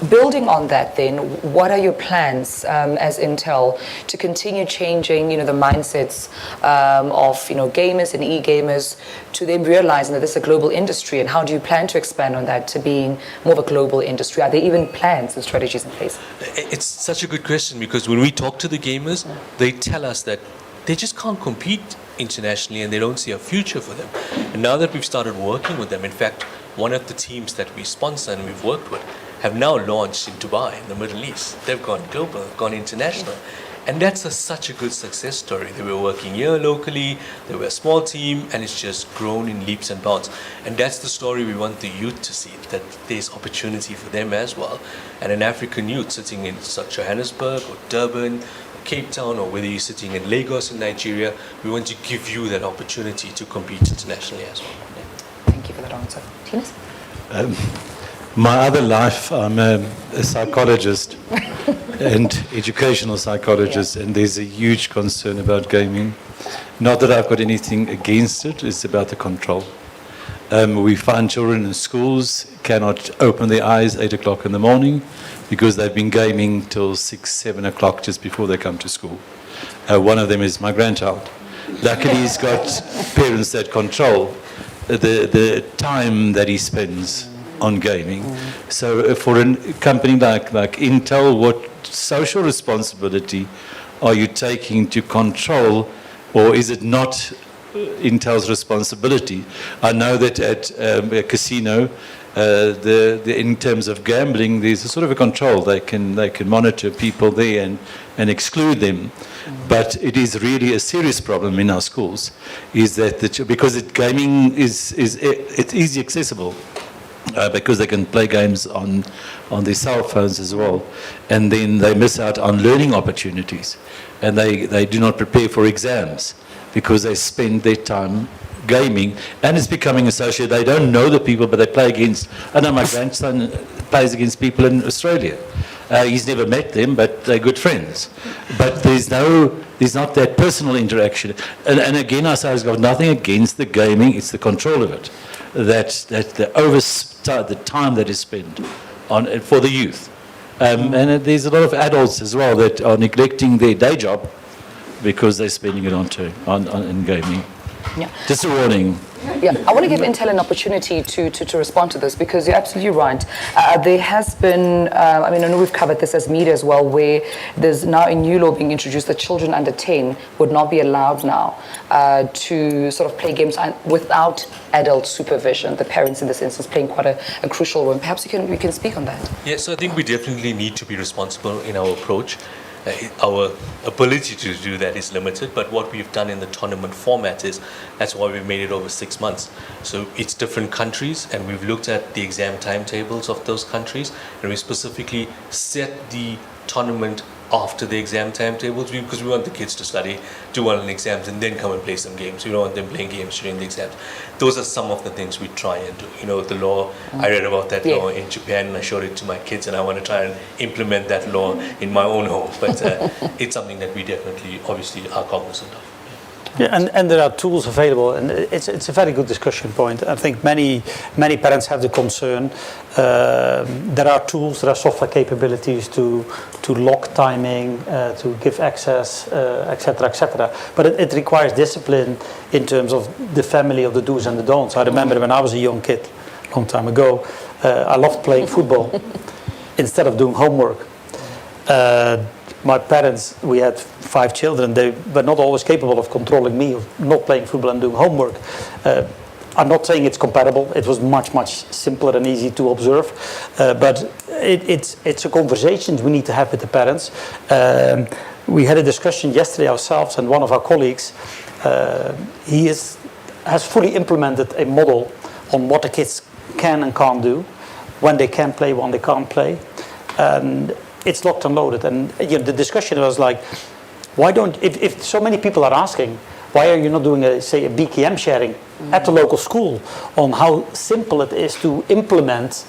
Building on that then, what are your plans as Intel to continue changing, the mindsets of, gamers and e-gamers, to them realizing that this is a global industry, and how do you plan to expand on that to being more of a global industry? Are there even plans and strategies in place? It's such a good question, because when we talk to the gamers, they tell us that they just can't compete internationally and they don't see a future for them. And now that we've started working with them, in fact, one of the teams that we sponsor and we've worked with have now launched in Dubai, in the Middle East. They've gone global, gone international. And that's such a good success story. They were working here locally, they were a small team, and it's just grown in leaps and bounds. And that's the story we want the youth to see, that there's opportunity for them as well. And an African youth sitting in Johannesburg or Durban, or Cape Town, or whether you're sitting in Lagos in Nigeria, we want to give you that opportunity to compete internationally as well. Thank you for that answer. Tinus? My other life, I'm a psychologist and educational psychologist, and there's a huge concern about gaming. Not that I've got anything against it, it's about the control. We find children in schools cannot open their eyes 8 o'clock in the morning because they've been gaming till 6, 7 o'clock just before they come to school. One of them is my grandchild. Luckily, he's got parents that control the time that he spends on gaming. So for a company like Intel, what social responsibility are you taking to control, or is it not Intel's responsibility? I know that at a casino, in terms of gambling, there's a sort of a control. They can monitor people there and exclude them. But it is really a serious problem in our schools, is that because gaming it's easy accessible, because they can play games on their cell phones as well, and then they miss out on learning opportunities, and they do not prepare for exams because they spend their time gaming, and it's becoming associated. They don't know the people, but they play against. I know my grandson plays against people in Australia. He's never met them, but they're good friends. But there's not that personal interaction. And again, I say it's got nothing against the gaming, it's the control of it. That the time that is spent for the youth. And there's a lot of adults as well that are neglecting their day job because they're spending it on gaming. Yeah. Just a warning. Yeah, I want to give Intel an opportunity to respond to this, because you're absolutely right. There has been, I know we've covered this as media as well, where there's now a new law being introduced that children under 10 would not be allowed now to sort of play games without adult supervision. The parents in this instance playing quite a crucial role. Perhaps we can speak on that. Yes, I think we definitely need to be responsible in our approach. Our ability to do that is limited, but what we've done in the tournament format is, that's why we made it over 6 months. So it's different countries, and we've looked at the exam timetables of those countries, and we specifically set the tournament after the exam timetables, because we want the kids to study, do well in exams, and then come and play some games. We don't want them playing games during the exams. Those are some of the things we try and do. The law, I read about that law in Japan, and I showed it to my kids, and I want to try and implement that law in my own home. But it's something that we definitely, obviously, are cognizant of. Yeah, and there are tools available, and it's a very good discussion point. I think many parents have the concern. There are tools, there are software capabilities to lock timing, to give access, etc., etc. But it requires discipline in terms of the family of the do's and the don'ts. I remember when I was a young kid, a long time ago, I loved playing football instead of doing homework. My parents, we had 5 children, they were not always capable of controlling me, of not playing football and doing homework. I'm not saying it's compatible, it was much simpler and easy to observe, but it's a conversation we need to have with the parents. We had a discussion yesterday ourselves, and one of our colleagues, he has fully implemented a model on what the kids can and can't do, when they can play, when they can't play. And it's locked and loaded, and the discussion was like, why don't, if so many people are asking, why are you not doing a BKM sharing at the local school on how simple it is to implement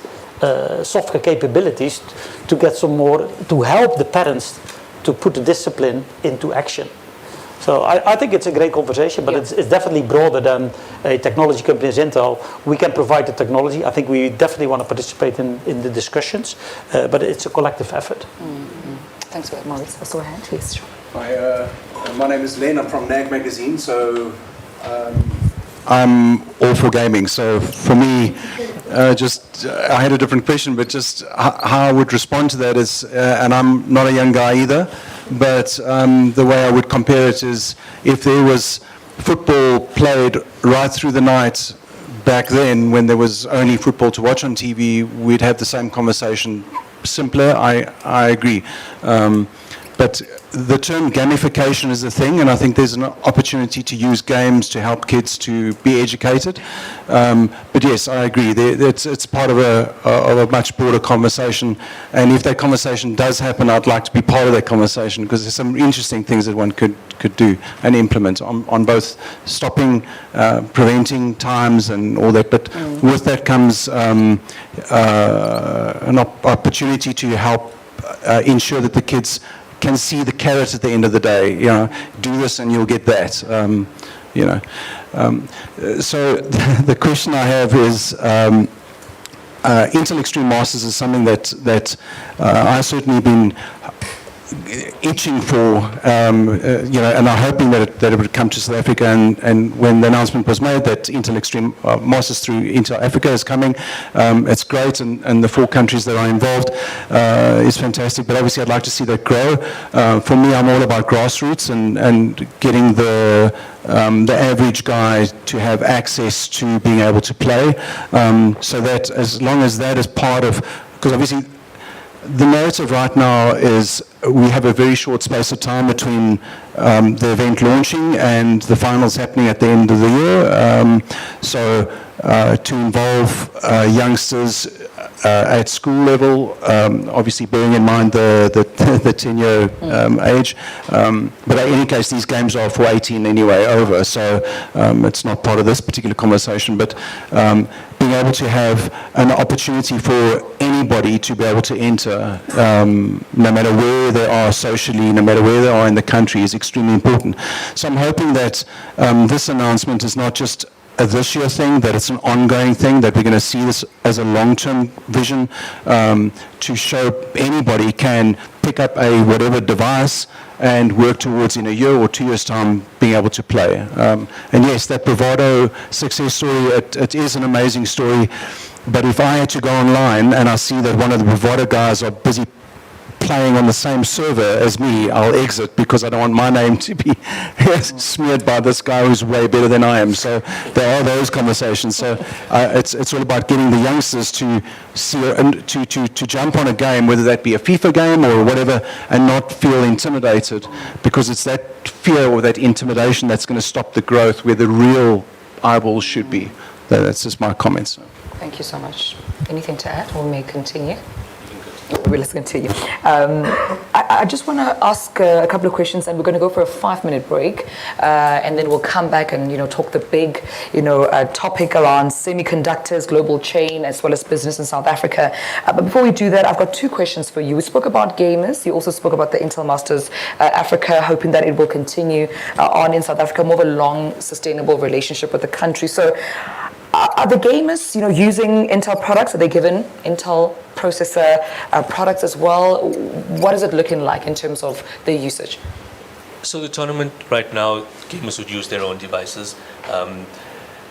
software capabilities to get some more, to help the parents to put the discipline into action. So I think it's a great conversation, but it's definitely broader than a technology company as Intel. We can provide the technology. I think we definitely want to participate in the discussions, but it's a collective effort. Thanks for that, Maurits. Let's go ahead, please. Hi, my name is Len. I'm from NAG Magazine. So I'm all for gaming. So for me, I had a different question, but just how I would respond to that is, and I'm not a young guy either, but the way I would compare it is, if there was football played right through the night back then, when there was only football to watch on TV, we'd have the same conversation. Simpler, I agree. But the term gamification is a thing, and I think there's an opportunity to use games to help kids to be educated. But yes, I agree. It's part of a much broader conversation, and if that conversation does happen, I'd like to be part of that conversation, because there's some interesting things that one could do and implement on both stopping, preventing times and all that. But with that comes an opportunity to help ensure that the kids can see the carrot at the end of the day. Do this and you'll get that. So the question I have is, Intel Extreme Masters is something that I've certainly been itching for, and I'm hoping that it would come to South Africa. And when the announcement was made that Intel Extreme Masters through Intel Africa is coming, it's great, and the 4 countries that are involved is fantastic. But obviously, I'd like to see that grow. For me, I'm all about grassroots and getting the average guy to have access to being able to play. So that as long as that is part of, because obviously, the narrative right now is we have a very short space of time between the event launching and the finals happening at the end of the year. So to involve youngsters at school level, obviously bearing in mind the 10-year age. But in any case, these games are for 18 anyway, over. So it's not part of this particular conversation. But being able to have an opportunity for anybody to be able to enter, no matter where they are socially, no matter where they are in the country, is extremely important. So I'm hoping that this announcement is not just a this year thing, that it's an ongoing thing, that we're going to see this as a long-term vision, to show anybody can pick up a whatever device and work towards in a year or 2 years' time being able to play. And yes, that Bravado success story, it is an amazing story. But if I had to go online and I see that one of the Bravado guys are busy playing on the same server as me, I'll exit, because I don't want my name to be smeared by this guy who's way better than I am. So there are those conversations. So it's all about getting the youngsters to see and to jump on a game, whether that be a FIFA game or whatever, and not feel intimidated, because it's that fear or that intimidation that's going to stop the growth where the real eyeballs should be. That's just my comments. Thank you so much. Anything to add, or may continue? Well, let's continue. I just want to ask a couple of questions, and we're going to go for a 5-minute break, and then we'll come back and talk the big topic around semiconductors, global chain, as well as business in South Africa. But before we do that, I've got 2 questions for you. We spoke about gamers. You also spoke about the Intel Masters Africa, hoping that it will continue on in South Africa, more of a long, sustainable relationship with the country. So, are the gamers, using Intel products? Are they given Intel processor products as well? What is it looking like in terms of the usage? So the tournament right now, gamers would use their own devices.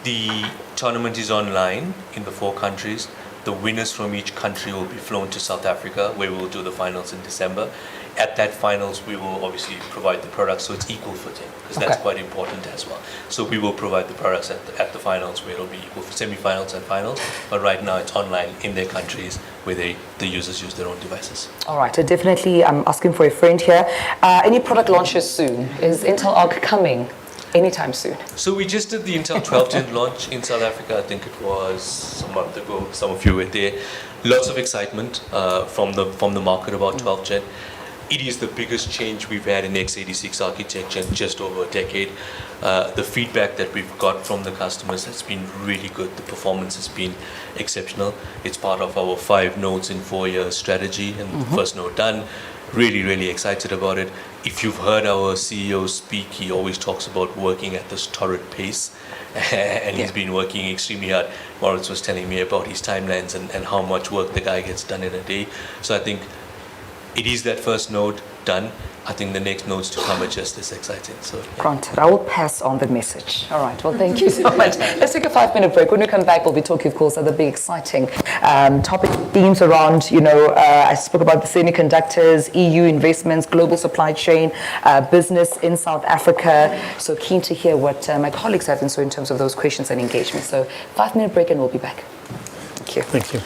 The tournament is online in the 4 countries. The winners from each country will be flown to South Africa, where we will do the finals in December. At that finals, we will obviously provide the products, so it's equal footing, because that's quite important as well. So we will provide the products at the finals, where it'll be equal for semi-finals and finals. But right now, it's online in their countries, where the users use their own devices. All right, so definitely, I'm asking for a friend here. Any product launches soon? Is Intel Arc coming anytime soon? So we just did the Intel 12 Gen launch in South Africa. I think it was a month ago. Some of you were there. Lots of excitement from the market about 12 Gen. It is the biggest change we've had in x86 architecture in just over a decade. The feedback that we've got from the customers has been really good. The performance has been exceptional. It's part of our 5 nodes in 4-year strategy, and the first node done. Really, really excited about it. If you've heard our CEO speak, he always talks about working at this torrid pace, and he's been working extremely hard. Maurits was telling me about his timelines and how much work the guy gets done in a day. So I think it is that first node done. I think the next nodes to come are just as exciting. So, yeah. Granted, I will pass on the message. All right, well, thank you so much. Let's take a 5-minute break. When we come back, we'll be talking, of course, other big exciting topic themes around, I spoke about the semiconductors, EU investments, global supply chain, business in South Africa. So keen to hear what my colleagues have in store in terms of those questions and engagement. So 5-minute break and we'll be back. Thank you. Thank you.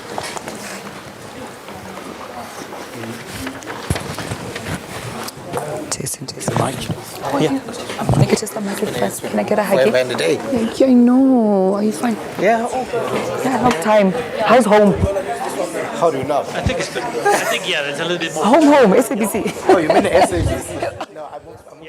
Mic. Yeah. Can I get the mic first? Can I get a huggy? Thank you. I know. Are you fine? Yeah. Yeah, enough time. How's home? How do you know? I think it's good. I think, yeah, there's a little bit more. Home, SABC. Oh, you mean the SABC? No, I'm upstairs.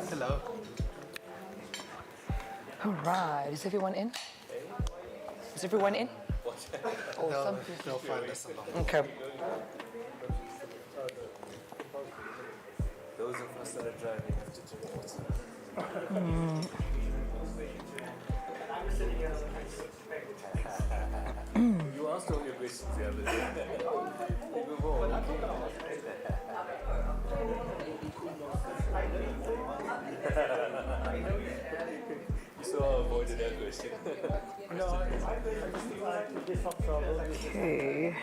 Hello. All right, is everyone in? Is everyone in? Awesome. They'll find us along. Okay. Those of us that are driving have to take notes. You asked all your questions the other day. You move on. You saw I avoided that question. Okay.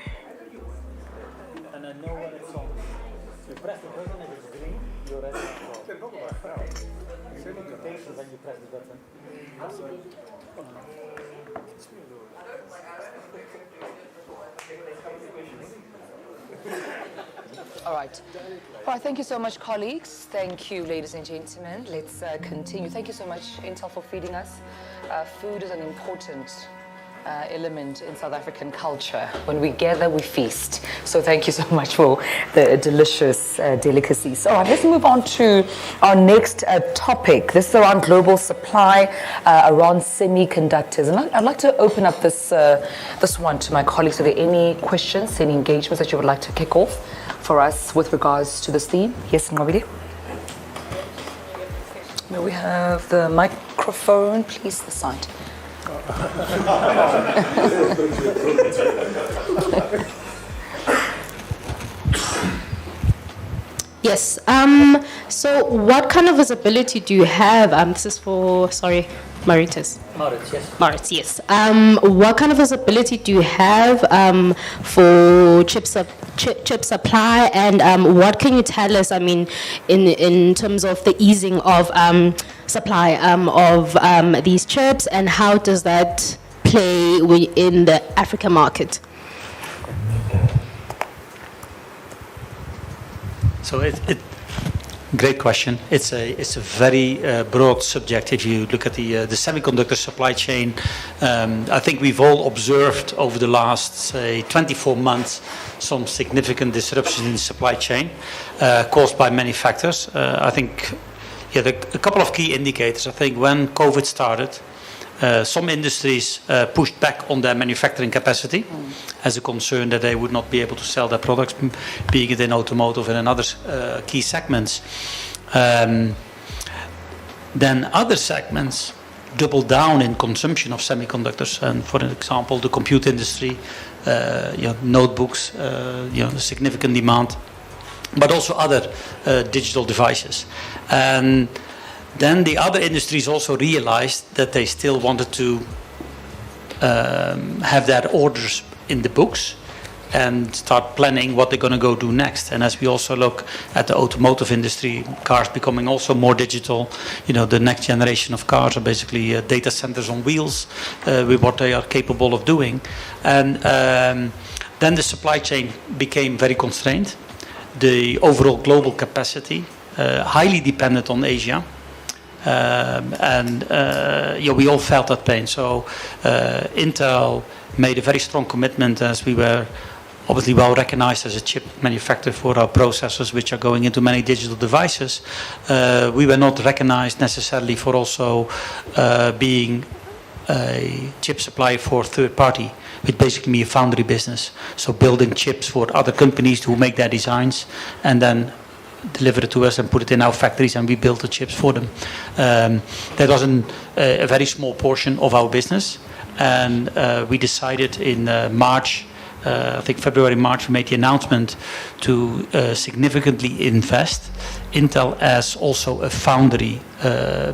And I know when it's on. You press the button, if it's green, you're ready to go. Notification when you press the button. All right. All right, thank you so much, colleagues. Thank you, ladies and gentlemen. Let's continue. Thank you so much, Intel, for feeding us. Food is an important element in South African culture. When we gather, we feast. So thank you so much for the delicious delicacies. All right, let's move on to our next topic. This is around global supply, around semiconductors. And I'd like to open up this one to my colleagues. Are there any questions, any engagements that you would like to kick off for us with regards to this theme? Yes, Ngobile. May we have the microphone, please, this side. Yes. So what kind of visibility do you have? This is for, Maurits. Maurits, yes. Maurits, yes. What kind of visibility do you have for chip supply, and what can you tell us, in terms of the easing of supply of these chips, and how does that play in the African market? So great question. It's a very broad subject. If you look at the semiconductor supply chain, I think we've all observed over the last, say, 24 months some significant disruption in the supply chain caused by many factors. I think a couple of key indicators. I think when COVID started, some industries pushed back on their manufacturing capacity as a concern that they would not be able to sell their products, being it in automotive and in other key segments. Then other segments doubled down in consumption of semiconductors, and for example, the compute industry, notebooks, significant demand, but also other digital devices. And then the other industries also realized that they still wanted to have their orders in the books and start planning what they're going to go do next. And as we also look at the automotive industry, cars becoming also more digital, the next generation of cars are basically data centers on wheels with what they are capable of doing. And then the supply chain became very constrained. The overall global capacity, highly dependent on Asia. We all felt that pain. So Intel made a very strong commitment, as we were obviously well recognized as a chip manufacturer for our processors, which are going into many digital devices. We were not recognized necessarily for also being a chip supplier for third party, which basically means a foundry business. So building chips for other companies who make their designs and then deliver it to us and put it in our factories, and we build the chips for them. That was a very small portion of our business, and we decided in March, I think February, March, we made the announcement to significantly invest Intel as also a foundry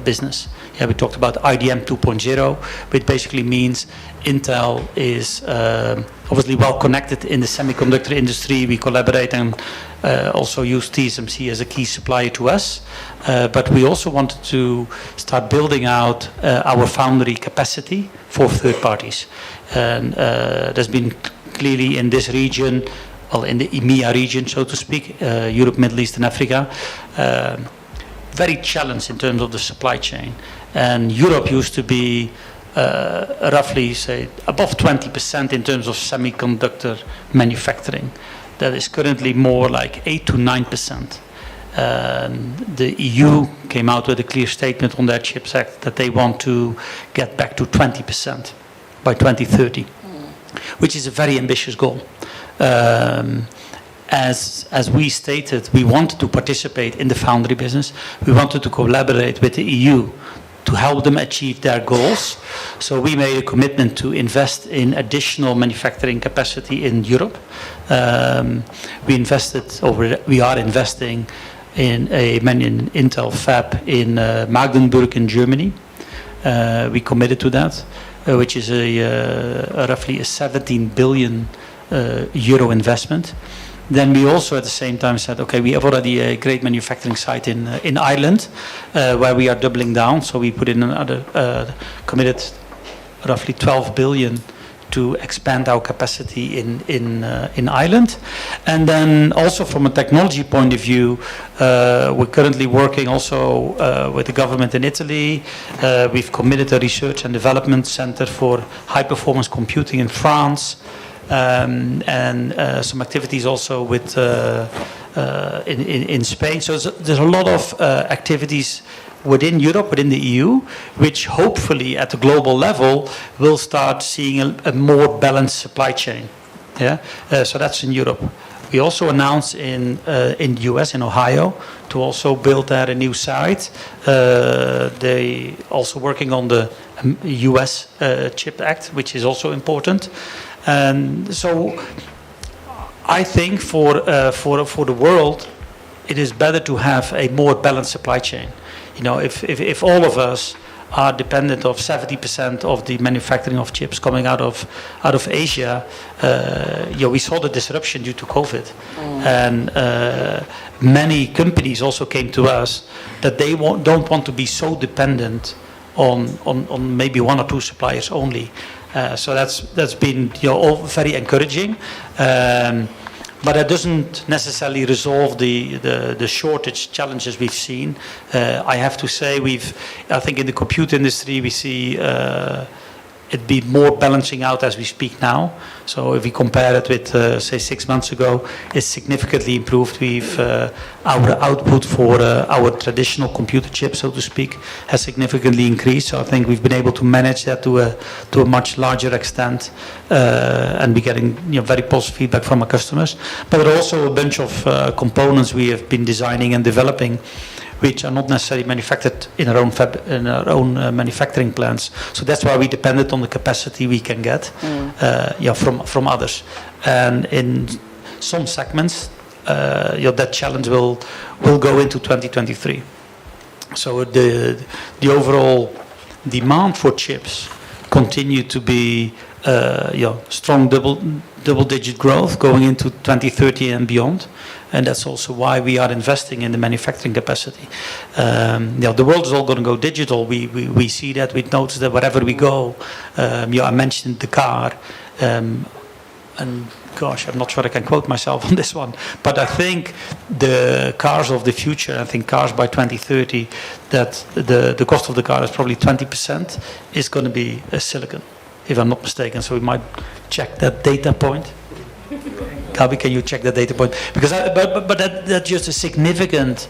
business. Yeah, we talked about IDM 2.0, which basically means Intel is obviously well connected in the semiconductor industry. We collaborate and also use TSMC as a key supplier to us. But we also wanted to start building out our foundry capacity for third parties. And there's been clearly in this region, well, in the EMEA region, so to speak, Europe, Middle East and Africa, very challenged in terms of the supply chain. And Europe used to be roughly, say, above 20% in terms of semiconductor manufacturing. That is currently more like 8 to 9%. The EU came out with a clear statement on their CHIPS Act that they want to get back to 20% by 2030, which is a very ambitious goal. As we stated, we wanted to participate in the foundry business. We wanted to collaborate with the EU to help them achieve their goals. So we made a commitment to invest in additional manufacturing capacity in Europe. We are investing in an Intel fab in Magdeburg in Germany. We committed to that, which is roughly a 17 billion euro investment. Then we also at the same time said, okay, we have already a great manufacturing site in Ireland, where we are doubling down. So we put in another, committed roughly 12 billion to expand our capacity in Ireland. And then also from a technology point of view, we're currently working also with the government in Italy. We've committed a research and development center for high performance computing in France. And some activities also with in Spain. So there's a lot of activities within Europe, within the EU, which hopefully at the global level will start seeing a more balanced supply chain. Yeah, so that's in Europe. We also announced in the US, in Ohio, to also build there a new site. They also working on the US CHIP Act, which is also important. And so I think for the world, it is better to have a more balanced supply chain. You know, if all of us are dependent of 70% of the manufacturing of chips coming out of Asia, we saw the disruption due to COVID. And many companies also came to us that they don't want to be so dependent on maybe one or two suppliers only. So that's been all very encouraging, but that doesn't necessarily resolve the shortage challenges we've seen. I have to say I think in the compute industry we see it be more balancing out as we speak now. So if we compare it with say 6 months ago, it's significantly improved. Our output for our traditional computer chips, so to speak, has significantly increased. So I think we've been able to manage that to a much larger extent, and we're getting very positive feedback from our customers. But there are also a bunch of components we have been designing and developing, which are not necessarily manufactured in our own manufacturing plants. So that's why we depended on the capacity we can get from others. And in some segments, that challenge will go into 2023. So the overall demand for chips continue to be strong double-digit growth going into 2030 and beyond. And that's also why we are investing in the manufacturing capacity. The world is all going to go digital. We see that. We notice that wherever we go. I mentioned the car. And gosh, I'm not sure I can quote myself on this one. But I think the cars of the future, I think cars by 2030, that the cost of the car is probably 20% is going to be silicon, if I'm not mistaken. So we might check that data point. Gabi, can you check the data point? Because but that's just a significant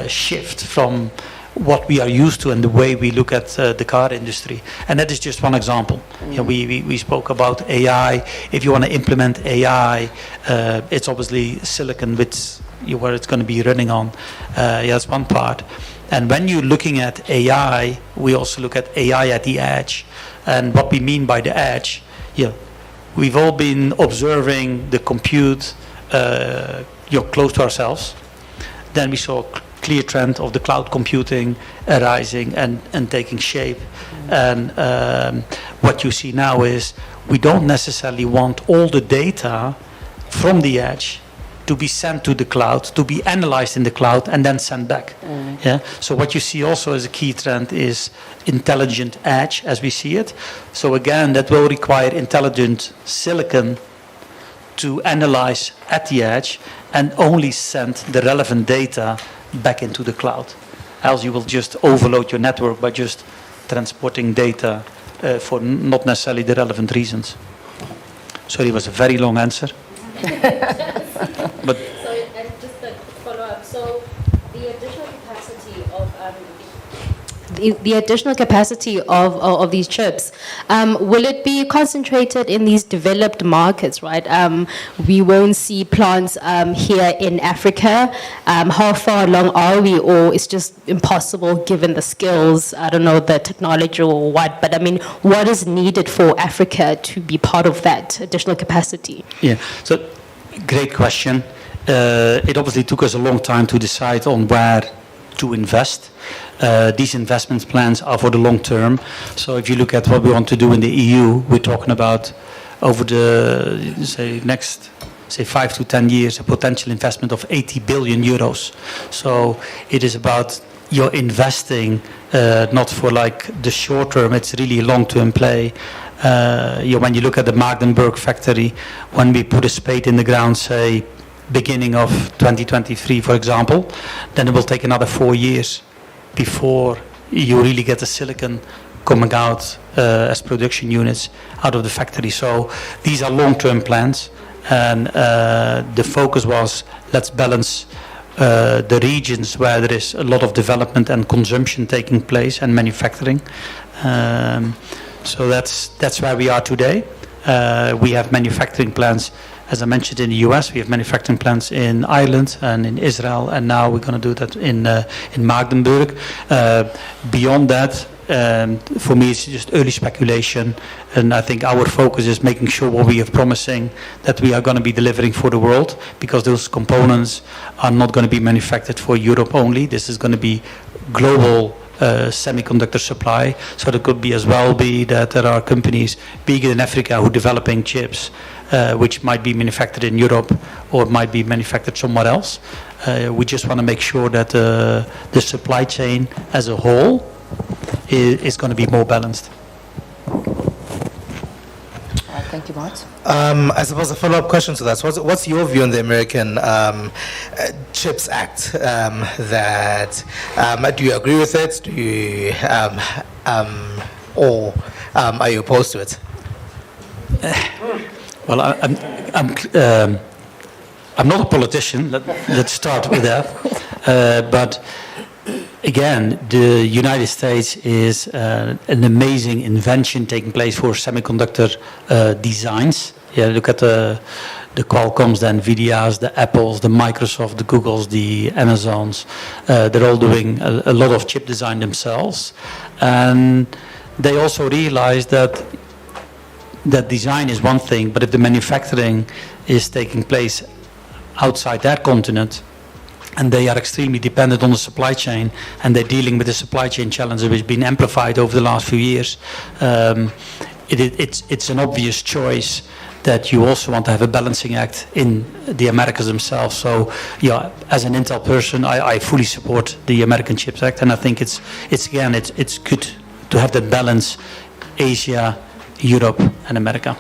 shift from what we are used to and the way we look at the car industry. And that is just one example. We spoke about AI. If you want to implement AI, it's obviously silicon where it's going to be running on. That's one part. And when you're looking at AI, we also look at AI at the edge. And what we mean by the edge, we've all been observing the compute close to ourselves. Then we saw a clear trend of the cloud computing arising and taking shape. And what you see now is we don't necessarily want all the data from the edge to be sent to the cloud, to be analyzed in the cloud, and then sent back. So what you see also as a key trend is intelligent edge, as we see it. So again, that will require intelligent silicon to analyze at the edge and only send the relevant data back into the cloud. Else you will just overload your network by just transporting data for not necessarily the relevant reasons. Sorry, it was a very long answer. But So, and just a follow up. So, the additional capacity of the additional capacity of these chips, will it be concentrated in these developed markets, right? We won't see plants here in Africa. How far along are we, or it's just impossible given the skills, I don't know, the technology or what, but I mean, what is needed for Africa to be part of that additional capacity? yeah, so great question. It obviously took us a long time to decide on where to invest. These investment plans are for the long term. So if you look at what we want to do in the EU, we're talking about over the next 5 to 10 years, a potential investment of 80 billion euros. So it is about you're investing not for like the short term, it's really a long-term play. When you look at the Magdeburg factory, when we put a spade in the ground, say beginning of 2023, for example, then it will take another 4 years before you really get the silicon coming out as production units out of the factory. So these are long-term plans, and the focus was let's balance the regions where there is a lot of development and consumption taking place and manufacturing. So that's where we are today. We have manufacturing plants, as I mentioned, in the US. We have manufacturing plants in Ireland and in Israel, and now we're going to do that in Magdeburg. Beyond that, for me, it's just early speculation, and I think our focus is making sure what we are promising that we are going to be delivering for the world, because those components are not going to be manufactured for Europe only. This is going to be global semiconductor supply. So there could be as well be that there are companies bigger in Africa who are developing chips which might be manufactured in Europe or might be manufactured somewhere else. We just want to make sure that the supply chain as a whole is going to be more balanced. Thank you, Maurits. I suppose a follow-up question to that. What's your view on the American CHIPS Act? Do you agree with it? Do you, or are you opposed to it? Well, I'm not a politician. Let's start with that. But again, the United States is an amazing invention taking place for semiconductor designs. Yeah, look at the Qualcomms, the Nvidias, the Apples, the Microsoft, the Googles, the Amazons. They're all doing a lot of chip design themselves, and they also realize that design is one thing, but if the manufacturing is taking place outside that continent, and they are extremely dependent on the supply chain, and they're dealing with the supply chain challenges which have been amplified over the last few years, it's an obvious choice that you also want to have a balancing act in the Americas themselves. So, yeah, as an Intel person, I fully support the American CHIPS Act, and I think it's good to have that balance, Asia, Europe, and America.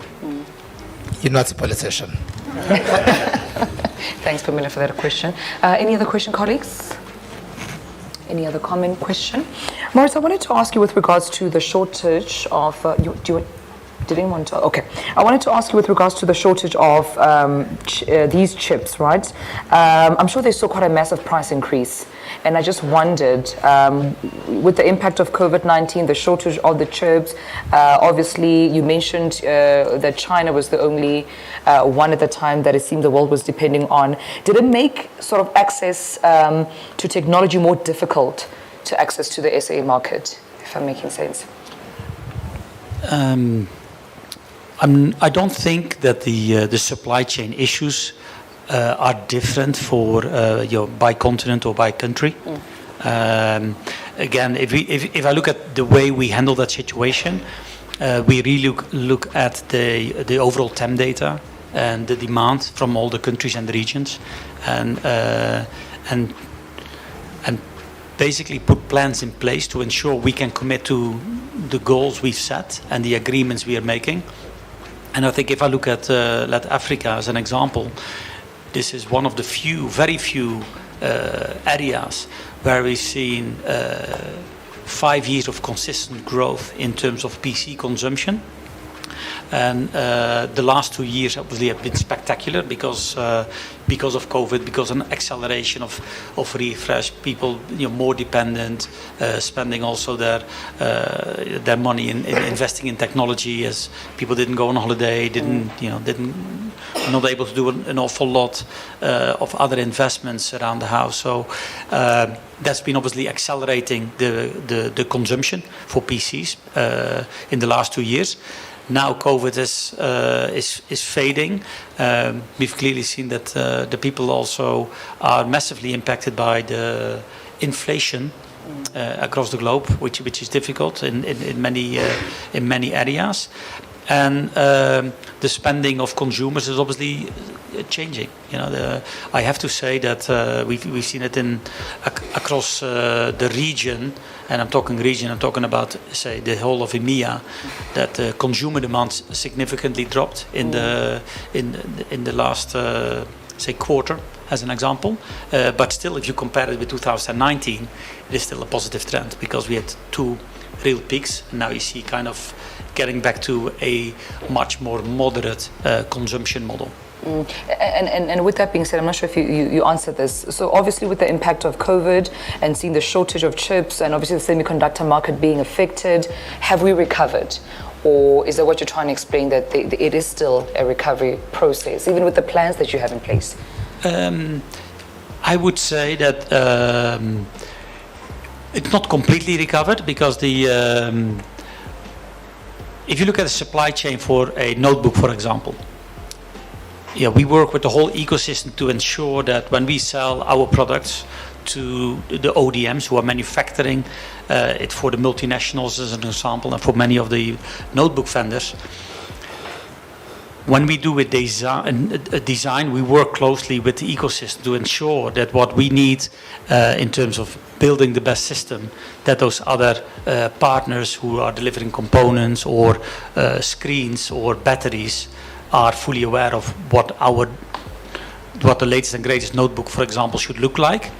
You're not a politician. Thanks, Pamela, for that question. Any other question, colleagues? Any other comment, question? Maurits, I wanted to ask you with regards to the shortage of, I wanted to ask you with regards to the shortage of these chips, right? I'm sure there's still quite a massive price increase. And I just wondered, with the impact of COVID-19, the shortage of the chips, obviously you mentioned that China was the only one at the time that it seemed the world was depending on. Did it make sort of access to technology more difficult to access to the SA market, if I'm making sense? I don't think that the supply chain issues are different for by continent or by country. Again, if I look at the way we handle that situation, we really look at the overall TEM data and the demand from all the countries and the regions, and basically put plans in place to ensure we can commit to the goals we've set and the agreements we are making. And I think if I look at Africa as an example, this is one of the very few areas where we've seen 5 years of consistent growth in terms of PC consumption. And the last 2 years obviously have been spectacular because of COVID, because of an acceleration of refresh, people more dependent, spending also their money in investing in technology, as people didn't go on holiday, not able to do an awful lot of other investments around the house. So that's been obviously accelerating the consumption for PCs in the last 2 years. Now COVID is fading. We've clearly seen that the people also are massively impacted by the inflation across the globe, which is difficult in many areas. And the spending of consumers is obviously changing. I have to say that we've seen it across the region, and I'm talking about, say, the whole of EMEA, that consumer demand significantly dropped in the last, say, quarter, as an example. But still, if you compare it with 2019, it is still a positive trend, because we had 2 real peaks, and now you see kind of getting back to a much more moderate consumption model. And with that being said, I'm not sure if you answered this. So obviously with the impact of COVID and seeing the shortage of chips and obviously the semiconductor market being affected, have we recovered? Or is that what you're trying to explain, that it is still a recovery process, even with the plans that you have in place? I would say that it's not completely recovered, because if you look at the supply chain for a notebook, for example, we work with the whole ecosystem to ensure that when we sell our products to the ODMs who are manufacturing it for the multinationals, as an example, and for many of the notebook vendors, when we do a design, we work closely with the ecosystem to ensure that what we need in terms of building the best system, that those other partners who are delivering components or screens or batteries are fully aware of what the latest and greatest notebook, for example, should look like.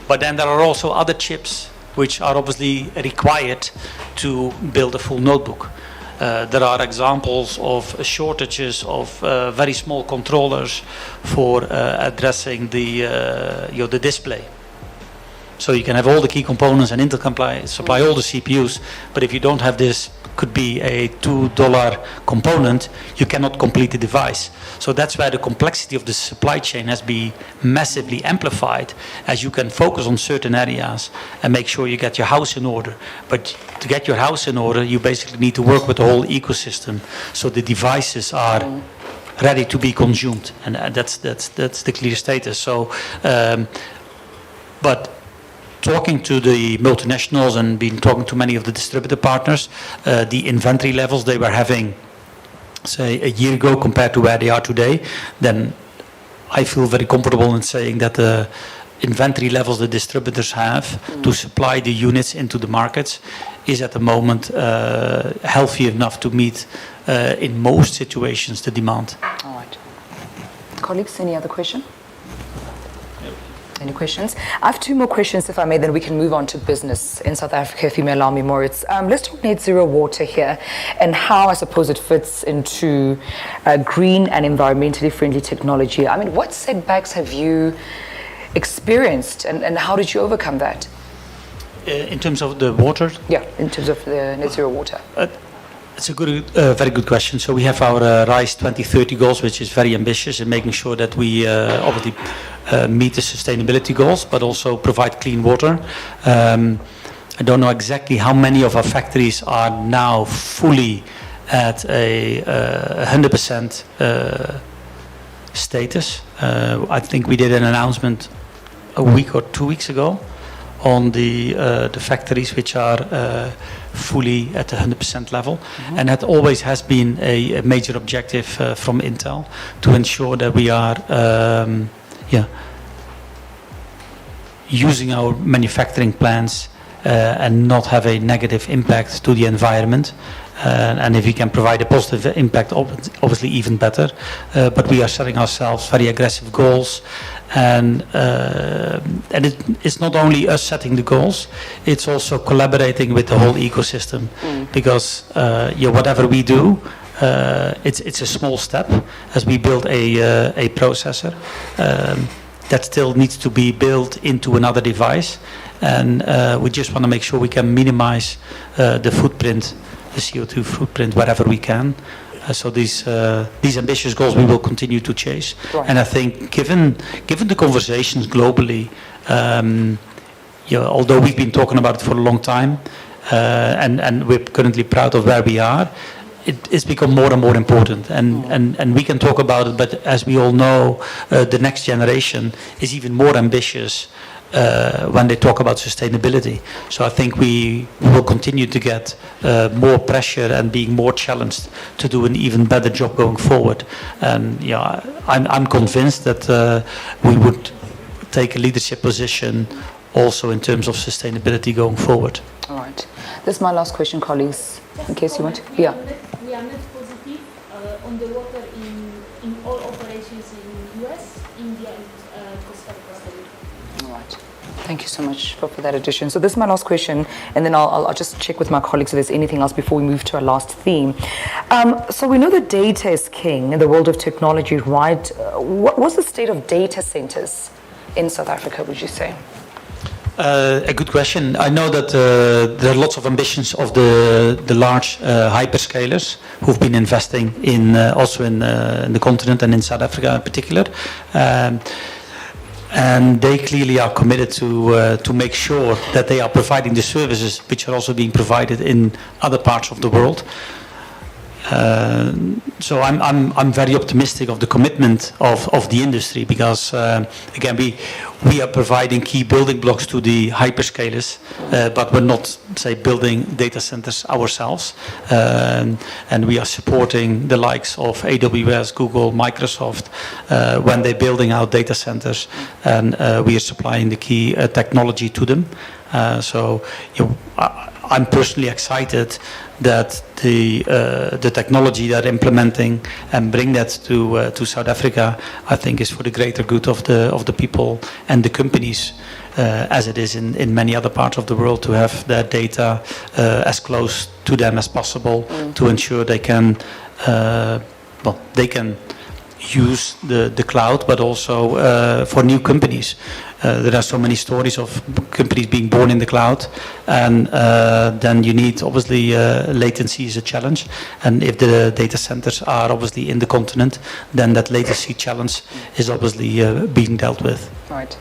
But then there are also other chips which are obviously required to build a full notebook. There are examples of shortages of very small controllers for addressing the display. So you can have all the key components and Intel supply all the CPUs, but if you don't have this, could be a $2 component, you cannot complete the device. So that's where the complexity of the supply chain has been massively amplified, as you can focus on certain areas and make sure you get your house in order. But to get your house in order, you basically need to work with the whole ecosystem, so the devices are ready to be consumed, and that's the clear status. So, but talking to the multinationals and been talking to many of the distributor partners, the inventory levels they were having, say, a year ago compared to where they are today, then I feel very comfortable in saying that the inventory levels the distributors have to supply the units into the markets is at the moment healthy enough to meet, in most situations, the demand. All right. Colleagues, any other question? Any questions? I have 2 more questions, if I may, then we can move on to business in South Africa, if you may allow me, Maurits. Let's talk net zero water here, and how I suppose it fits into green and environmentally friendly technology. I mean, what setbacks have you experienced, and how did you overcome that? In terms of the water? Yeah, in terms of the net zero water. It's a very good question. So we have our RISE 2030 goals, which is very ambitious in making sure that we obviously meet the sustainability goals, but also provide clean water. I don't know exactly how many of our factories are now fully at a 100% status. I think we did an announcement a week or 2 weeks ago on the factories which are fully at the 100% level. And that always has been a major objective from Intel, to ensure that we are using our manufacturing plants and not have a negative impact to the environment. And if we can provide a positive impact, obviously even better. But we are setting ourselves very aggressive goals, And it's not only us setting the goals, it's also collaborating with the whole ecosystem. Because whatever we do, it's a small step as we build a processor that still needs to be built into another device. And we just want to make sure we can minimize the footprint, the CO2 footprint, wherever we can. So these ambitious goals we will continue to chase. Right. And I think given the conversations globally, although we've been talking about it for a long time, and we're currently proud of where we are, it's become more and more important, and we can talk about it, but as we all know, the next generation is even more ambitious when they talk about sustainability. So I think we will continue to get more pressure and being more challenged to do an even better job going forward. And I'm convinced that we would take a leadership position also in terms of sustainability going forward. All right. This is my last question, colleagues, in case you want. Yeah. We are net positive on the water in all operations in US, India, and Costa Rica. All right. Thank you so much for that addition. So this is my last question, and then I'll just check with my colleagues if there's anything else before we move to our last theme. So we know that data is king in the world of technology, right? What's the state of data centers in South Africa, would you say? A good question. I know that there are lots of ambitions of the large hyperscalers who've been investing in also in the continent and in South Africa in particular. And they clearly are committed to make sure that they are providing the services which are also being provided in other parts of the world. So I'm very optimistic of the commitment of the industry, because again we are providing key building blocks to the hyperscalers, but we're not, say, building data centers ourselves, and we are supporting the likes of AWS, Google, Microsoft when they're building out data centers, and we are supplying the key technology to them. So I'm personally excited that the technology that implementing and bring that to South Africa, I think, is for the greater good of the people and the companies, as it is in many other parts of the world, to have their data as close to them as possible, to ensure they can use the cloud, but also for new companies. There are so many stories of companies being born in the cloud, and then you need, obviously, latency is a challenge, and if the data centers are obviously in the continent, then that latency challenge is obviously being dealt with. Right.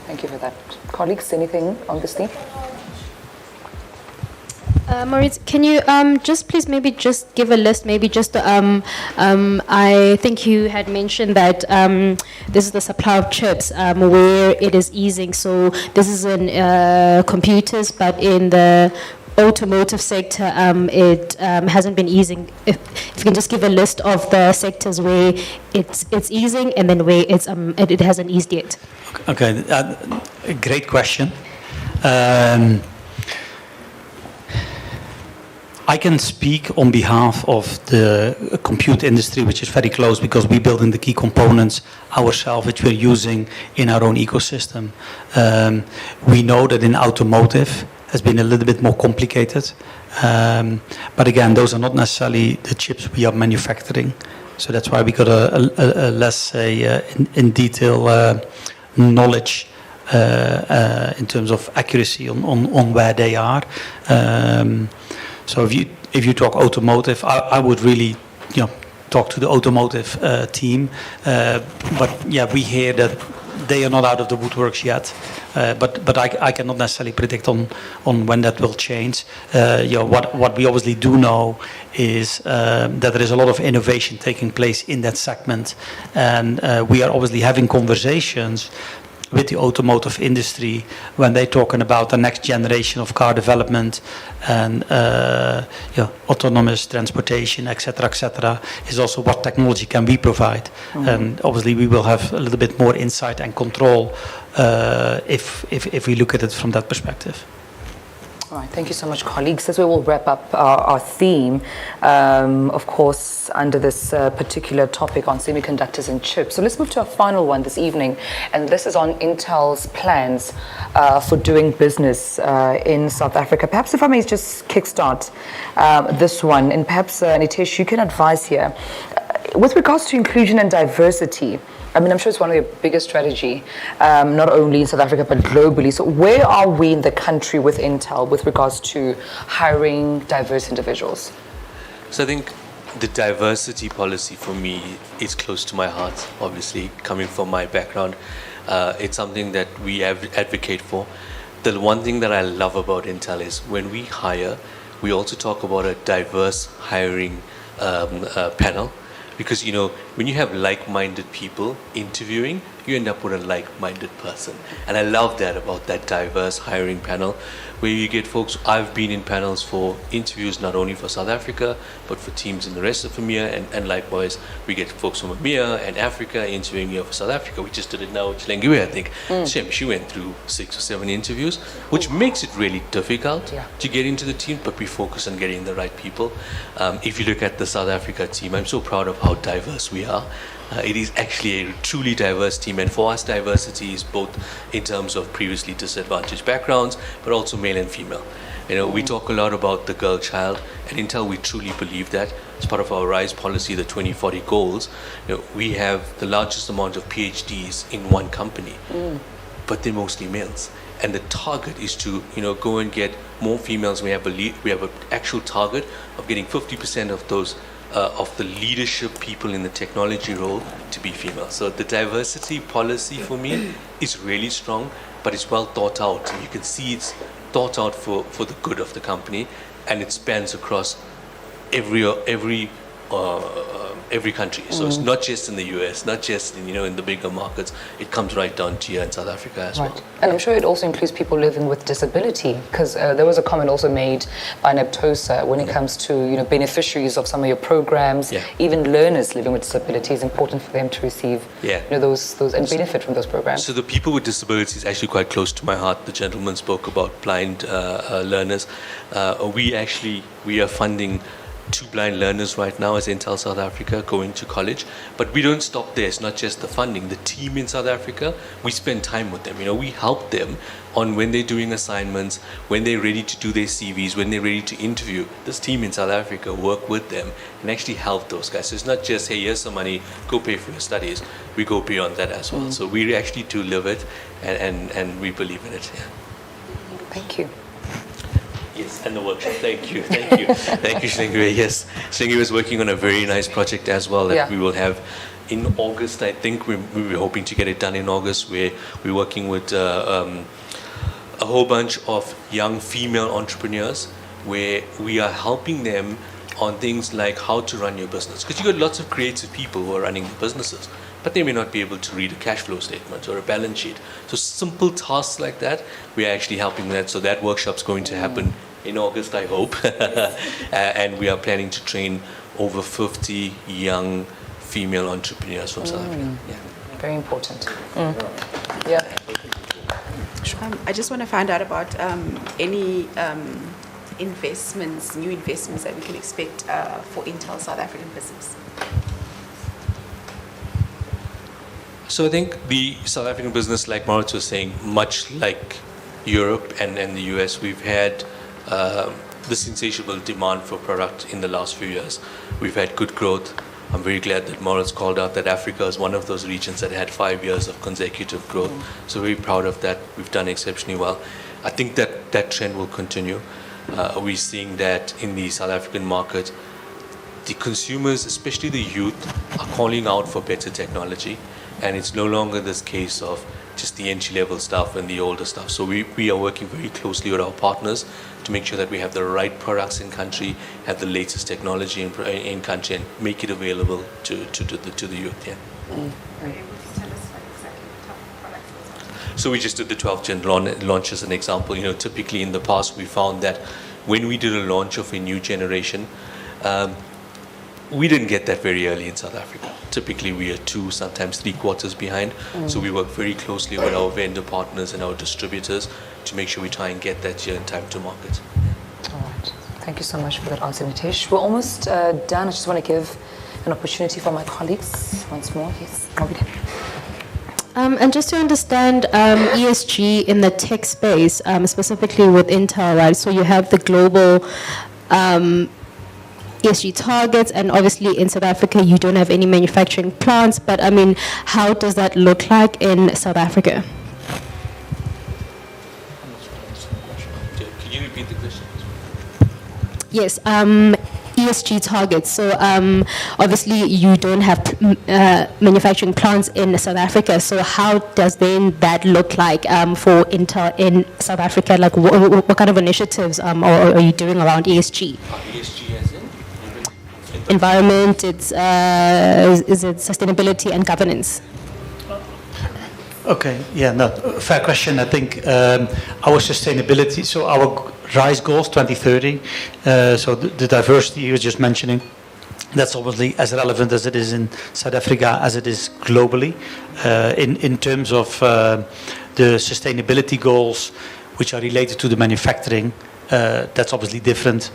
Thank you for that. Colleagues, anything on this theme? Maurits, can you just please maybe just give a list, maybe just, I think you had mentioned that this is the supply of chips where it is easing. So this is in computers, but in the automotive sector, it hasn't been easing. If you can just give a list of the sectors where it's easing and then where it hasn't eased yet. Okay, great question. I can speak on behalf of the compute industry, which is very close, because we're building the key components ourselves, which we're using in our own ecosystem. We know that in automotive has been a little bit more complicated. But again, those are not necessarily the chips we are manufacturing. So that's why we got a less, say, in detail knowledge in terms of accuracy on where they are. So if you talk automotive, I would really, talk to the automotive team. But yeah, we hear that they are not out of the woodworks yet. But I cannot necessarily predict on when that will change. What we obviously do know is that there is a lot of innovation taking place in that segment, and we are obviously having conversations with the automotive industry when they're talking about the next generation of car development and autonomous transportation, etc., is also what technology can we provide. And obviously we will have a little bit more insight and control if we look at it from that perspective. All right, thank you so much, colleagues. As we will wrap up our theme, of course, under this particular topic on semiconductors and chips. So let's move to our final one this evening, and this is on Intel's plans for doing business in South Africa. Perhaps if I may just kickstart this one, and perhaps, Nitesh, you can advise here. With regards to inclusion and diversity, I mean, I'm sure it's one of your biggest strategy, not only in South Africa, but globally. So where are we in the country with Intel with regards to hiring diverse individuals? So I think the diversity policy for me is close to my heart, obviously, coming from my background. It's something that we advocate for. The one thing that I love about Intel is when we hire, we also talk about a diverse hiring panel. Because, you know, when you have like-minded people interviewing, you end up with a like-minded person. And I love that about that diverse hiring panel, where you get folks. I've been in panels for interviews not only for South Africa, but for teams in the rest of EMEA, and likewise, we get folks from EMEA and Africa interviewing here for South Africa. We just did it now with Lengiwe, I think. She went through 6 or 7 interviews, which makes it really difficult to get into the team, but we focus on getting the right people. If you look at the South Africa team, I'm so proud of how diverse we are. It is actually a truly diverse team, and for us, diversity is both in terms of previously disadvantaged backgrounds, but also male and female. You know, we talk a lot about the girl child, and Intel, we truly believe that. As part of our RISE policy, the 2040 goals, you know, we have the largest amount of PhDs in one company, but they're mostly males. And the target is to, you know, go and get more females. We have an actual target of getting 50% of those of the leadership people in the technology role to be female. So the diversity policy for me is really strong, but it's well thought out. You can see it's thought out for the good of the company, and it spans across every country. So it's not just in the US, not just in, you know, in the bigger markets. It comes right down to here in South Africa as well. And I'm sure it also includes people living with disability, because there was a comment also made by NEPTOSA when it comes to, you know, beneficiaries of some of your programs, even learners living with disability. It's important for them to receive, you know, those and benefit from those programs. So the people with disabilities is actually quite close to my heart. The gentleman spoke about blind learners. We are funding 2 blind learners right now as Intel South Africa going to college, but we don't stop there. It's not just the funding. The team in South Africa, we spend time with them. You know, we help them on when they're doing assignments, when they're ready to do their CVs, when they're ready to interview. This team in South Africa work with them and actually help those guys. So it's not just, hey, here's some money, go pay for your studies. We go beyond that as well. So we actually do live it, and we believe in it. Thank you. Yes, and the workshop. Thank you. Thank you, Shlengwe. Yes, Shlengwe is working on a very nice project as well that we will have in August. I think we're hoping to get it done in August, where we're working with a whole bunch of young female entrepreneurs, where we are helping them on things like how to run your business. Because you got lots of creative people who are running businesses, but they may not be able to read a cash flow statement or a balance sheet. So simple tasks like that, we are actually helping that. So that workshop's going to happen in August, I hope. And we are planning to train over 50 young female entrepreneurs from South Africa. Very important. I just want to find out about any investments, new investments that we can expect for Intel South African business. So I think the South African business, like Maurits was saying, much like Europe and the US, we've had this insatiable demand for product in the last few years. We've had good growth. I'm very glad that Maurits called out that Africa is one of those regions that had 5 years of consecutive growth. So very proud of that. We've done exceptionally well. I think that trend will continue. We're seeing that in the South African market. The consumers, especially the youth, are calling out for better technology. And it's no longer this case of just the entry-level stuff and the older stuff. So we are working very closely with our partners to make sure that we have the right products in country, have the latest technology in country, and make it available to the youth. So we just did the 12th Gen launch as an example. You know, typically in the past we found that when we did a launch of a new generation, we didn't get that very early in South Africa. Typically, we are 2, sometimes 3 quarters behind. So we work very closely with our vendor partners and our distributors to make sure we try and get that here in time to market. All right. Thank you so much for that answer, Nitesh. We're almost done. I just want to give an opportunity for my colleagues once more. Yes, Mobile. And just to understand ESG in the tech space, specifically with Intel, right? So you have the global ESG targets, and obviously in South Africa you don't have any manufacturing plants, but I mean, how does that look like in South Africa? Can you repeat the question? Yes, ESG targets. So obviously you don't have manufacturing plants in South Africa. So how does then that look like for Intel in South Africa? Like what kind of initiatives are you doing around ESG? ESG as in? Environment, is it sustainability and governance? Okay, yeah, no, fair question. I think our sustainability, so our RISE goals 2030, so the diversity you were just mentioning, that's obviously as relevant as it is in South Africa as it is globally. In terms of the sustainability goals, which are related to the manufacturing, that's obviously different.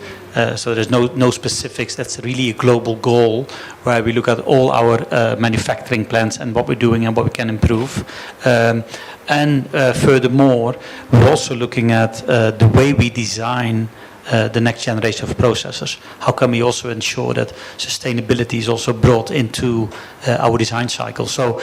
So there's no specifics. That's really a global goal where we look at all our manufacturing plants and what we're doing and what we can improve. And furthermore, we're also looking at the way we design the next generation of processors. How can we also ensure that sustainability is also brought into our design cycle? So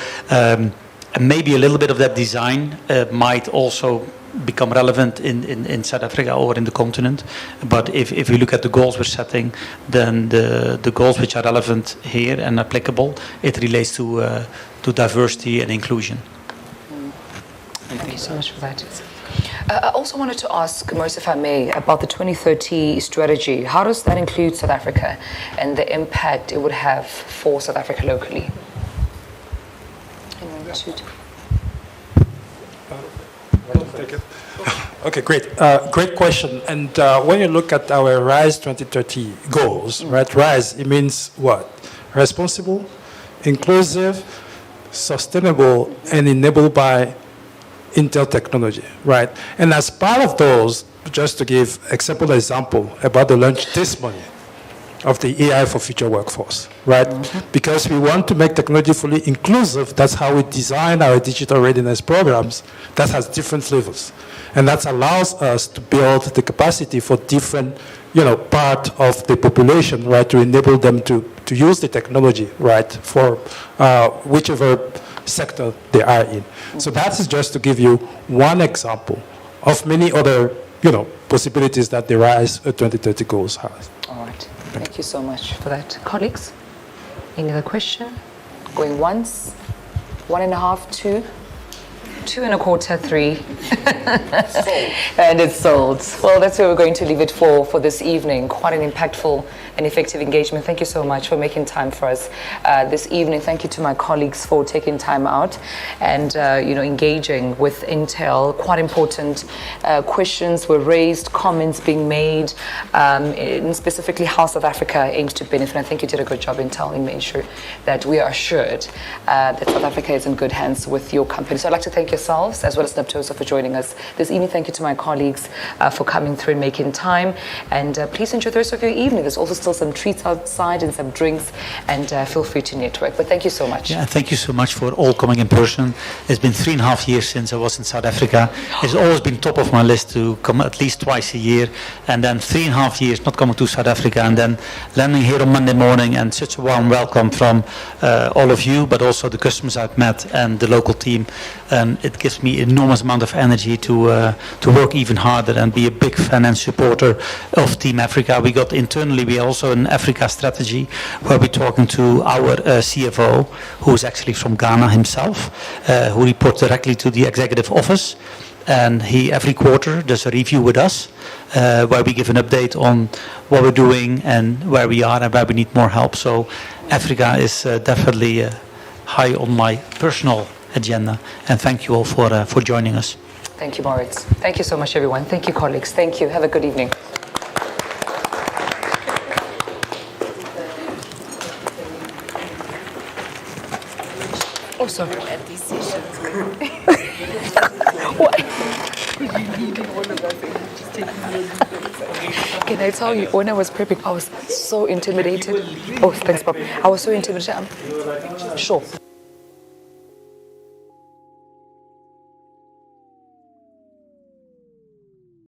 maybe a little bit of that design might also become relevant in South Africa or in the continent. But if we look at the goals we're setting, then the goals which are relevant here and applicable, it relates to diversity and inclusion. Thank you so much for that. I also wanted to ask, Maurits, if I may, about the 2030 strategy. How does that include South Africa and the impact it would have for South Africa locally? Okay, great. Great question. And when you look at our RISE 2030 goals, right? RISE, it means what? Responsible, inclusive, sustainable, and enabled by Intel technology, right? And as part of those, just to give a simple example about the launch this morning of the AI for Future Workforce, right? Because we want to make technology fully inclusive, that's how we design our digital readiness programs that has different levels. And that allows us to build the capacity for different, part of the population, right, to enable them to use the technology, right, for whichever sector they are in. So that is just to give you one example of many other, possibilities that the RISE 2030 goals has. All right. Thank you so much for that. Colleagues, any other question? Going once, 1.5, 2, 2.25, 3. And it's sold. Well, that's where we're going to leave it for this evening. Quite an impactful and effective engagement. Thank you so much for making time for us this evening. Thank you to my colleagues for taking time out and engaging with Intel. Quite important questions were raised, comments being made, in specifically how South Africa aims to benefit. I think you did a good job, Intel, in making sure that we are assured that South Africa is in good hands with your company. So I'd like to thank yourselves as well as Naptosa for joining us this evening. Thank you to my colleagues for coming through and making time. And please enjoy the rest of your evening. There's also still some treats outside and some drinks, and feel free to network. But thank you so much. Yeah, thank you so much for all coming in person. It's been 3.5 years since I was in South Africa. It's always been top of my list to come at least twice a year, and then 3.5 years not coming to South Africa, and then landing here on Monday morning, and such a warm welcome from all of you, but also the customers I've met and the local team. It gives me enormous amount of energy to work even harder and be a big fan and supporter of Team Africa. We got internally, we also an Africa strategy where we're talking to our CFO, who is actually from Ghana himself, who reports directly to the executive office. And he every quarter does a review with us where we give an update on what we're doing and where we are and where we need more help. So Africa is definitely high on my personal agenda, and thank you all for joining us. Thank you, Maurits. Thank you so much, everyone. Thank you, colleagues. Thank you. Have a good evening. sorry. at these sessions. Can I tell you, when I was prepping, I was so intimidated. Oh, thanks, Bob. I was so intimidated. Sure.